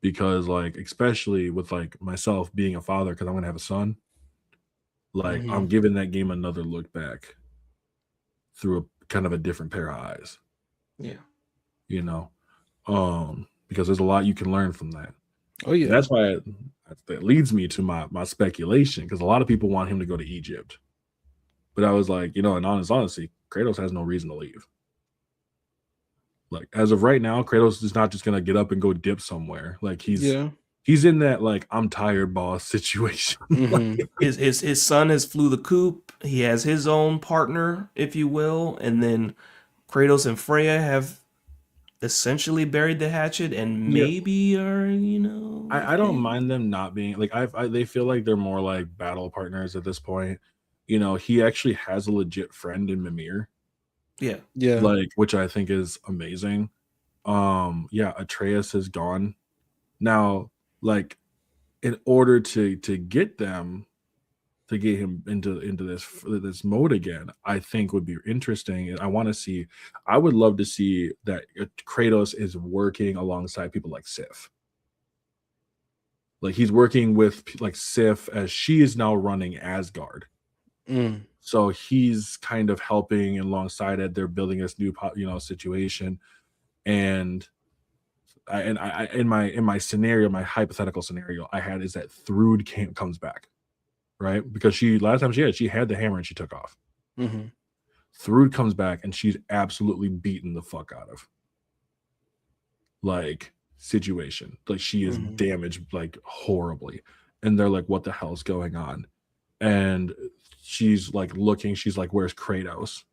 because like especially with like myself being a father, because I'm gonna have a son. Like I'm giving that game another look back through a kind of a different pair of eyes. Yeah. You know, because there's a lot you can learn from that. Oh yeah, And that's why that leads me to my speculation, because a lot of people want him to go to Egypt, but I was like, you know, in honesty, Kratos has no reason to leave. Like as of right now, Kratos is not just gonna get up and go dip somewhere. Like he's in that like I'm tired boss situation. His son has flew the coop. He has his own partner, if you will, and then Kratos and Freya have essentially buried the hatchet, and maybe are I don't mind them not being like they feel like they're more like battle partners at this point. You know, he actually has a legit friend in Mimir. Yeah. Like, which I think is amazing. Atreus is gone now. Like, in order to get him into this mode again, I think would be interesting. I would love to see that Kratos is working alongside people like Sif. Like he's working with like Sif, as she is now running Asgard. So he's kind of helping alongside it. They're building this new situation, and I in my scenario, my hypothetical scenario I had is that Thrud comes back, right? Because last time she had the hammer and she took off. Thrud comes back and she's absolutely beaten the fuck out of like situation. Like she is damaged like horribly, and they're like, what the hell's going on? And she's like looking, she's like, where's Kratos?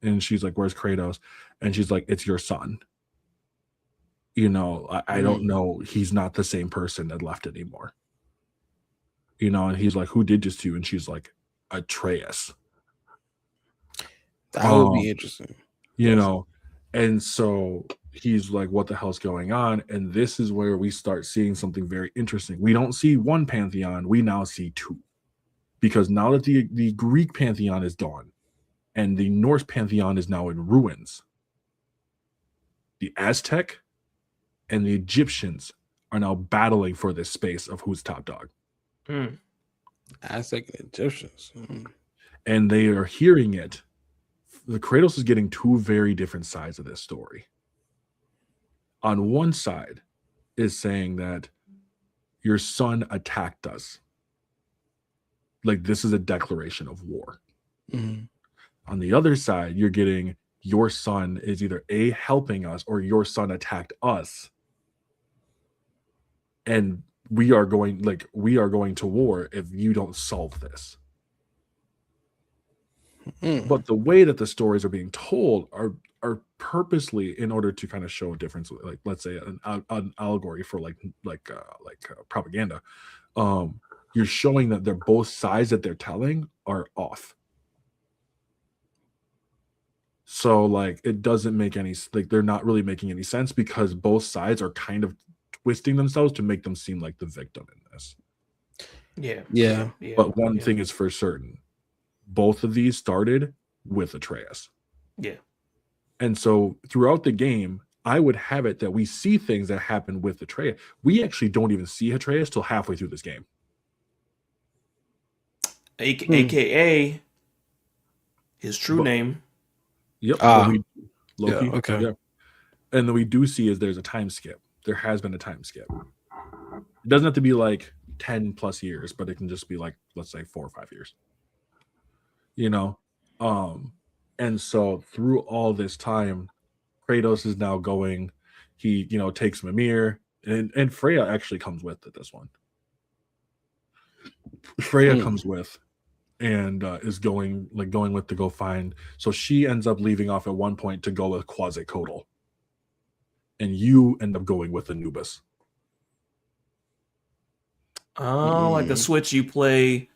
And she's like, where's Kratos? And she's like, it's your son. You know, I don't know. He's not the same person that left anymore. You know, and he's like, who did this to you? And she's like, Atreus. That would be interesting. You know, and so he's like, what the hell's going on? And this is where we start seeing something very interesting. We don't see one pantheon, we now see two. Because now that the Greek pantheon is gone and the Norse pantheon is now in ruins, the Aztec and the Egyptians are now battling for this space of who's top dog. Aztec and Egyptians. And they are hearing it. The Kratos is getting two very different sides of this story. On one side is saying that your son attacked us. Like this is a declaration of war. On the other side, you're getting your son is either A, helping us, or your son attacked us. And we are going to war if you don't solve this. But the way that the stories are being told are purposely in order to kind of show a difference. Like, let's say an allegory for propaganda. You're showing that they're both sides that they're telling are off. So like it doesn't make any, like they're not really making any sense because both sides are kind of twisting themselves to make them seem like the victim in this. Yeah. But one thing is for certain. Both of these started with Atreus. Yeah. And so throughout the game, I would have it that we see things that happen with Atreus. We actually don't even see Atreus till halfway through this game. AKA his true name. Yep. Loki. Yeah, okay. Yeah. And then we do see is there's a time skip. There has been a time skip. It doesn't have to be like 10 plus years, but it can just be like, let's say 4 or 5 years. You know? And so through all this time, Kratos is now going, he, takes Mimir, and Freya actually comes with it, this one. Freya comes with and is going with to go find. So she ends up leaving off at one point to go with Quetzalcoatl. And you end up going with Anubis. Oh, like a Switch you play.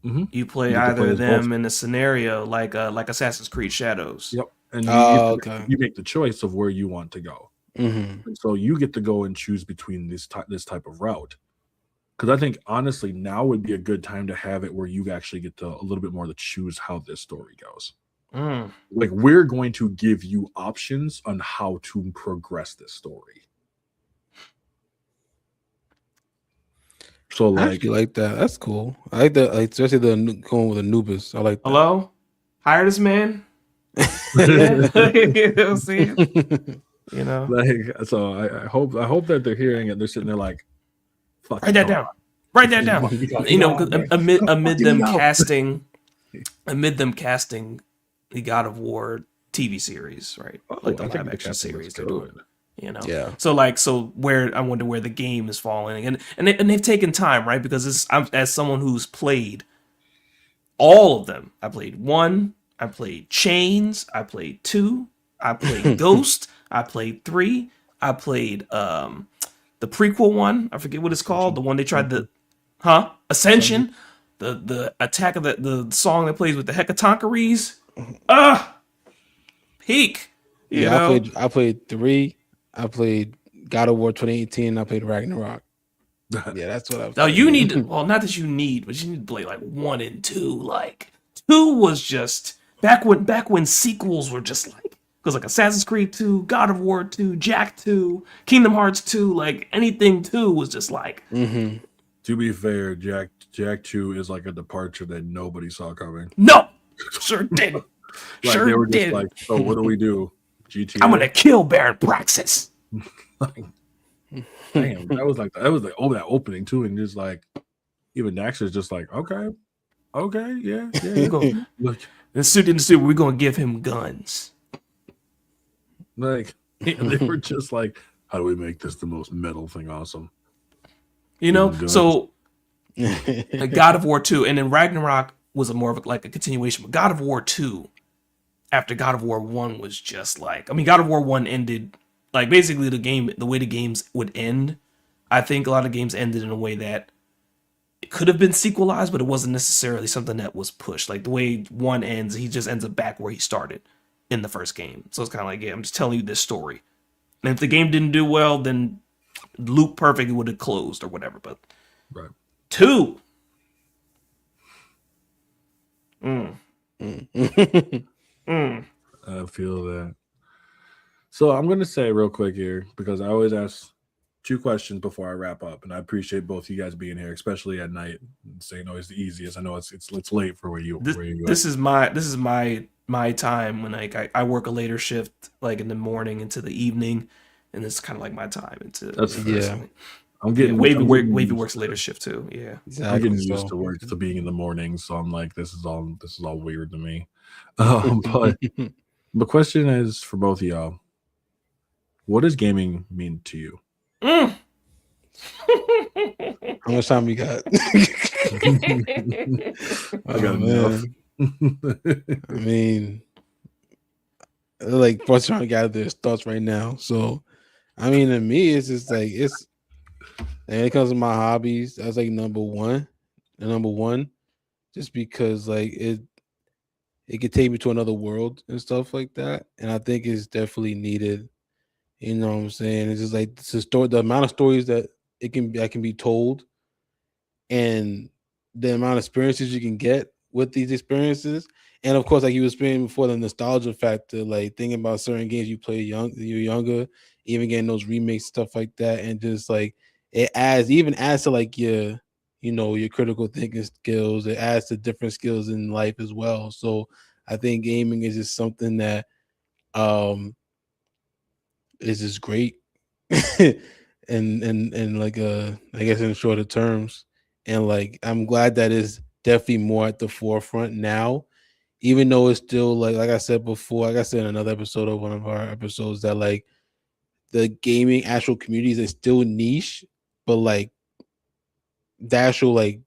Mm-hmm. You play either of them in a scenario like Assassin's Creed Shadows. Yep. And okay. You make the choice of where you want to go. Mm-hmm. And so you get to go and choose between this type of route. Because I think, honestly, now would be a good time to have it where you actually get to a little bit more to choose how this story goes. Like, we're going to give you options on how to progress this story. So, like, I actually like that. That's cool. I like that, especially the going with Anubis. I like that. Hello? Hire this man? You know what I'm saying? Like, so I hope that they're hearing it. They're sitting there like, fuck. Write that down. Write that down. Amid them casting the God of War TV series, right? Like the live action series they're doing. Yeah. So where I wonder where the game is falling, and they've taken time, right? Because as someone who's played all of them, I played 1, I played Chains, I played 2, I played Ghost, I played 3, I played the prequel one. I forget what it's called. The one they tried Ascension. The attack of the song that plays with the Hecatoncheires. Peak. I played 3. I played God of War 2018. I played Ragnarok. Yeah, that's what I've. Now you need to. Well, not that you need, but you need to play like 1 and 2. Like 2 was just back when sequels were just like, because like Assassin's Creed 2, God of War 2, Jack 2, Kingdom Hearts 2, like anything 2 was just like. Mm-hmm. To be fair, Jack 2 is like a departure that nobody saw coming. No, sure didn't. Like, sure they were just did. like, so what do we do? GTA. I'm gonna kill Baron Praxis. Damn, that was like that opening too, and just like even Daxter's just like, okay, yeah. Look, in the suit, we're gonna give him guns. Like they were just like, how do we make this the most metal thing awesome? So God of War 2, and then Ragnarok was more of a continuation, but God of War 2 after God of War 1 was just like, God of War 1 ended like basically the way the games would end. I think a lot of games ended in a way that it could have been sequelized, but it wasn't necessarily something that was pushed. Like the way 1 ends, he just ends up back where he started in the first game. So it's kind of like, I'm just telling you this story. And if the game didn't do well, then loop perfect would have closed or whatever. But right. 2. I feel that. So I'm going to say real quick here, because I always ask 2 questions before I wrap up, and I appreciate both you guys being here, especially at night. Saying always the easiest. I know it's late for where you. This is my time when I work a later shift, like in the morning into the evening, and it's kind of like my time into. I'm getting Wavy works later shift too. Yeah, exactly. I'm getting used to work to being in the morning, so I'm like, this is all weird to me. But the question is for both of y'all: what does gaming mean to you? How much time you got? I got enough. I mean, like, what's trying to gather his thoughts right now. So, I mean, to me, it's just like and when it comes to my hobbies, that's like number one, and number one, just because like it could take me to another world and stuff like that, and I think it's definitely needed. You know what I'm saying? It's just like the amount of stories that can be told, and the amount of experiences you can get with these experiences. And of course, like you were saying before, the nostalgia factor, like thinking about certain games you play you're younger, even getting those remakes, stuff like that, and just like even adds to like your critical thinking skills. It adds to different skills in life as well. So I think gaming is just something that um is just great, and like I guess in shorter terms, and like I'm glad that is definitely more at the forefront now, even though it's still like I said before, like I said in another episode of one of our episodes, that like the gaming actual communities is still niche, but like the actual like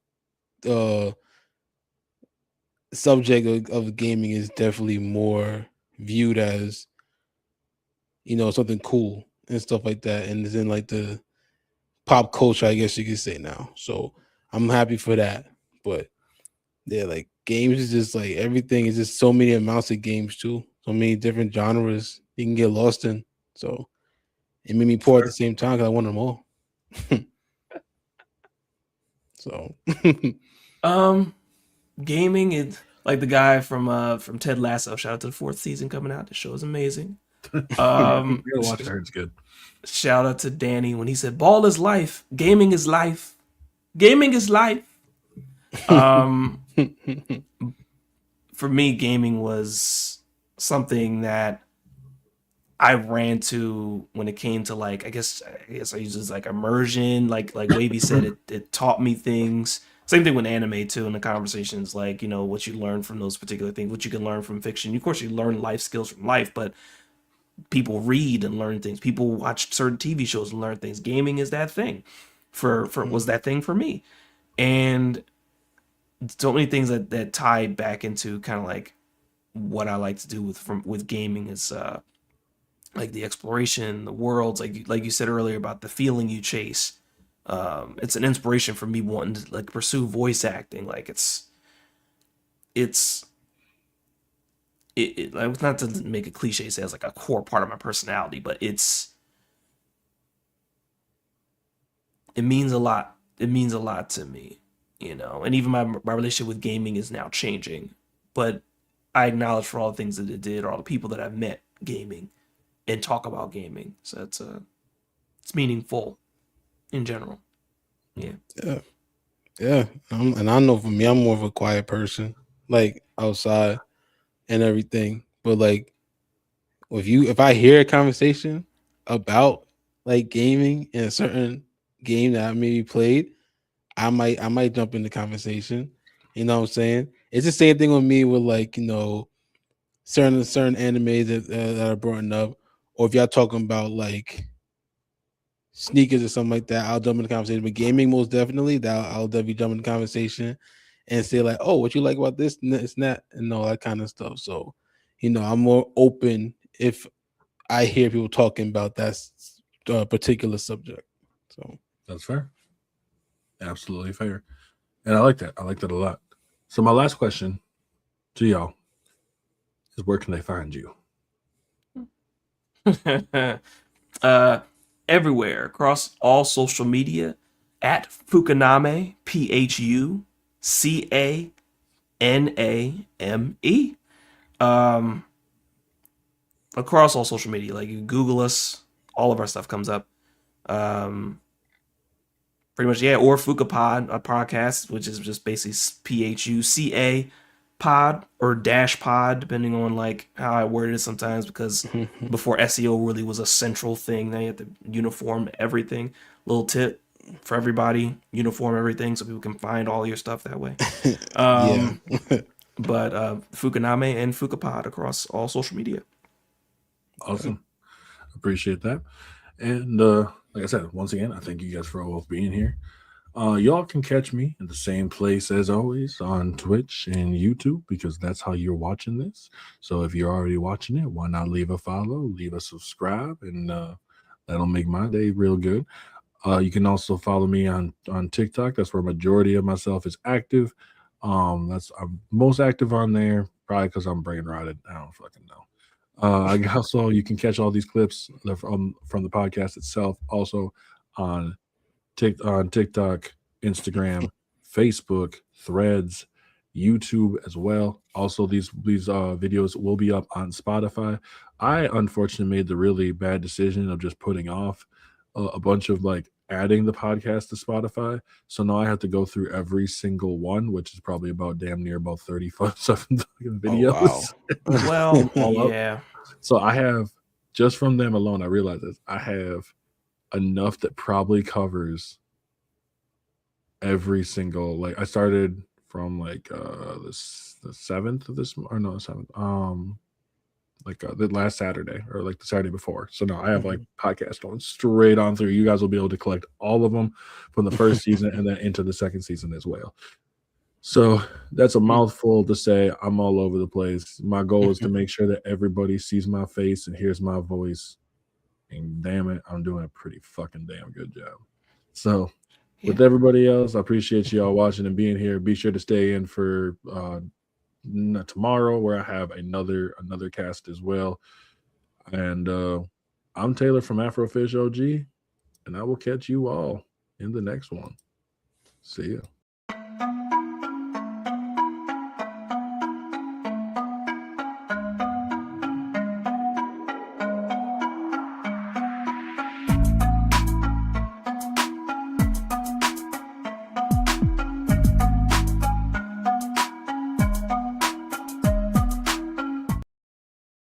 uh subject of gaming is definitely more viewed as something cool and stuff like that, and it's in like the pop culture, I guess you could say now. So I'm happy for that. But yeah, like games is just like everything is just so many amounts of games too. So many different genres you can get lost in. So it made me poor at the same time because I want them all. So Gaming is like the guy from Ted Lasso. Shout out to the fourth season coming out. The show is amazing. You gotta watch it. It's good. Shout out to Danny when he said, "Ball is life. Gaming is life. Gaming is life." Um, for me, gaming was something that I ran to when it came to like I guess I use this like immersion, like Wavy said, it taught me things. Same thing with anime too, in the conversations, like what you learn from those particular things, what you can learn from fiction. Of course, you learn life skills from life, but people read and learn things. People watch certain TV shows and learn things. Gaming is that thing. For was that thing for me, and so many things that tie back into kind of like what I like to do with gaming is like the exploration, the worlds, like you said earlier about the feeling you chase. It's an inspiration for me wanting to like pursue voice acting. Like it's like, not to make a cliche say it's like a core part of my personality, but it means a lot. It means a lot to me, and even my relationship with gaming is now changing, but I acknowledge for all the things that it did, or all the people that I've met gaming and talk about gaming. So it's meaningful in general. Yeah. yeah, yeah. And I know for me, I'm more of a quiet person, like outside and everything. But like if I hear a conversation about like gaming in a certain game that I maybe played, I might jump in the conversation. You know what I'm saying? It's the same thing with me with like certain animes that are brought up, or if y'all talking about like sneakers or something like that, I'll jump in the conversation. But gaming, most definitely, that I'll definitely jump in the conversation and say like, "Oh, what you like about this, and this, and that, and all that kind of stuff." So, I'm more open if I hear people talking about that particular subject. So That's fair. Absolutely fair. And I like that. I like that a lot. So my last question to y'all is, where can they find you? uh, everywhere across all social media at Phucaname, Phucaname. Across all social media, like you Google us, all of our stuff comes up. Um, Pretty much, yeah. Or Fucapod, a podcast, which is just basically Phuca pod or dash pod, depending on like how I worded it sometimes. Because before SEO really was a central thing, now you have to uniform everything. Little tip for everybody: uniform everything so people can find all your stuff that way. yeah, But Fucaname and Fucapod across all social media. Awesome. Appreciate that. And like I said, once again, I thank you guys for all being here. Y'all can catch me in the same place as always on Twitch and YouTube because that's how you're watching this. So if you're already watching it, why not leave a follow, leave a subscribe, and that'll make my day real good. You can also follow me on TikTok. That's where majority of myself is active. I'm most active on there, probably because I'm brain rotted. I don't fucking know. Also, you can catch all these clips from the podcast itself. Also on TikTok, Instagram, Facebook, Threads, YouTube as well. Also, these videos will be up on Spotify. I unfortunately made the really bad decision of just putting off a bunch of like adding the podcast to Spotify. So now I have to go through every single one, which is probably about damn near about 37 videos. Oh, wow. Well, All up. yeah. So I have, just from them alone, I realize this. I have enough that probably covers every single, like I started from like the 7th of this, or no, 7th, like the last Saturday or like the Saturday before. So now I have like podcast going straight on through. You guys will be able to collect all of them from the first season and then into the second season as well. So that's a mouthful to say. I'm all over the place. My goal is to make sure that everybody sees my face and hears my voice. And damn it, I'm doing a pretty fucking damn good job. So with everybody else, I appreciate y'all watching and being here. Be sure to stay in for tomorrow, where I have another cast as well. And I'm Taylor from Afrofish OG, and I will catch you all in the next one. See ya.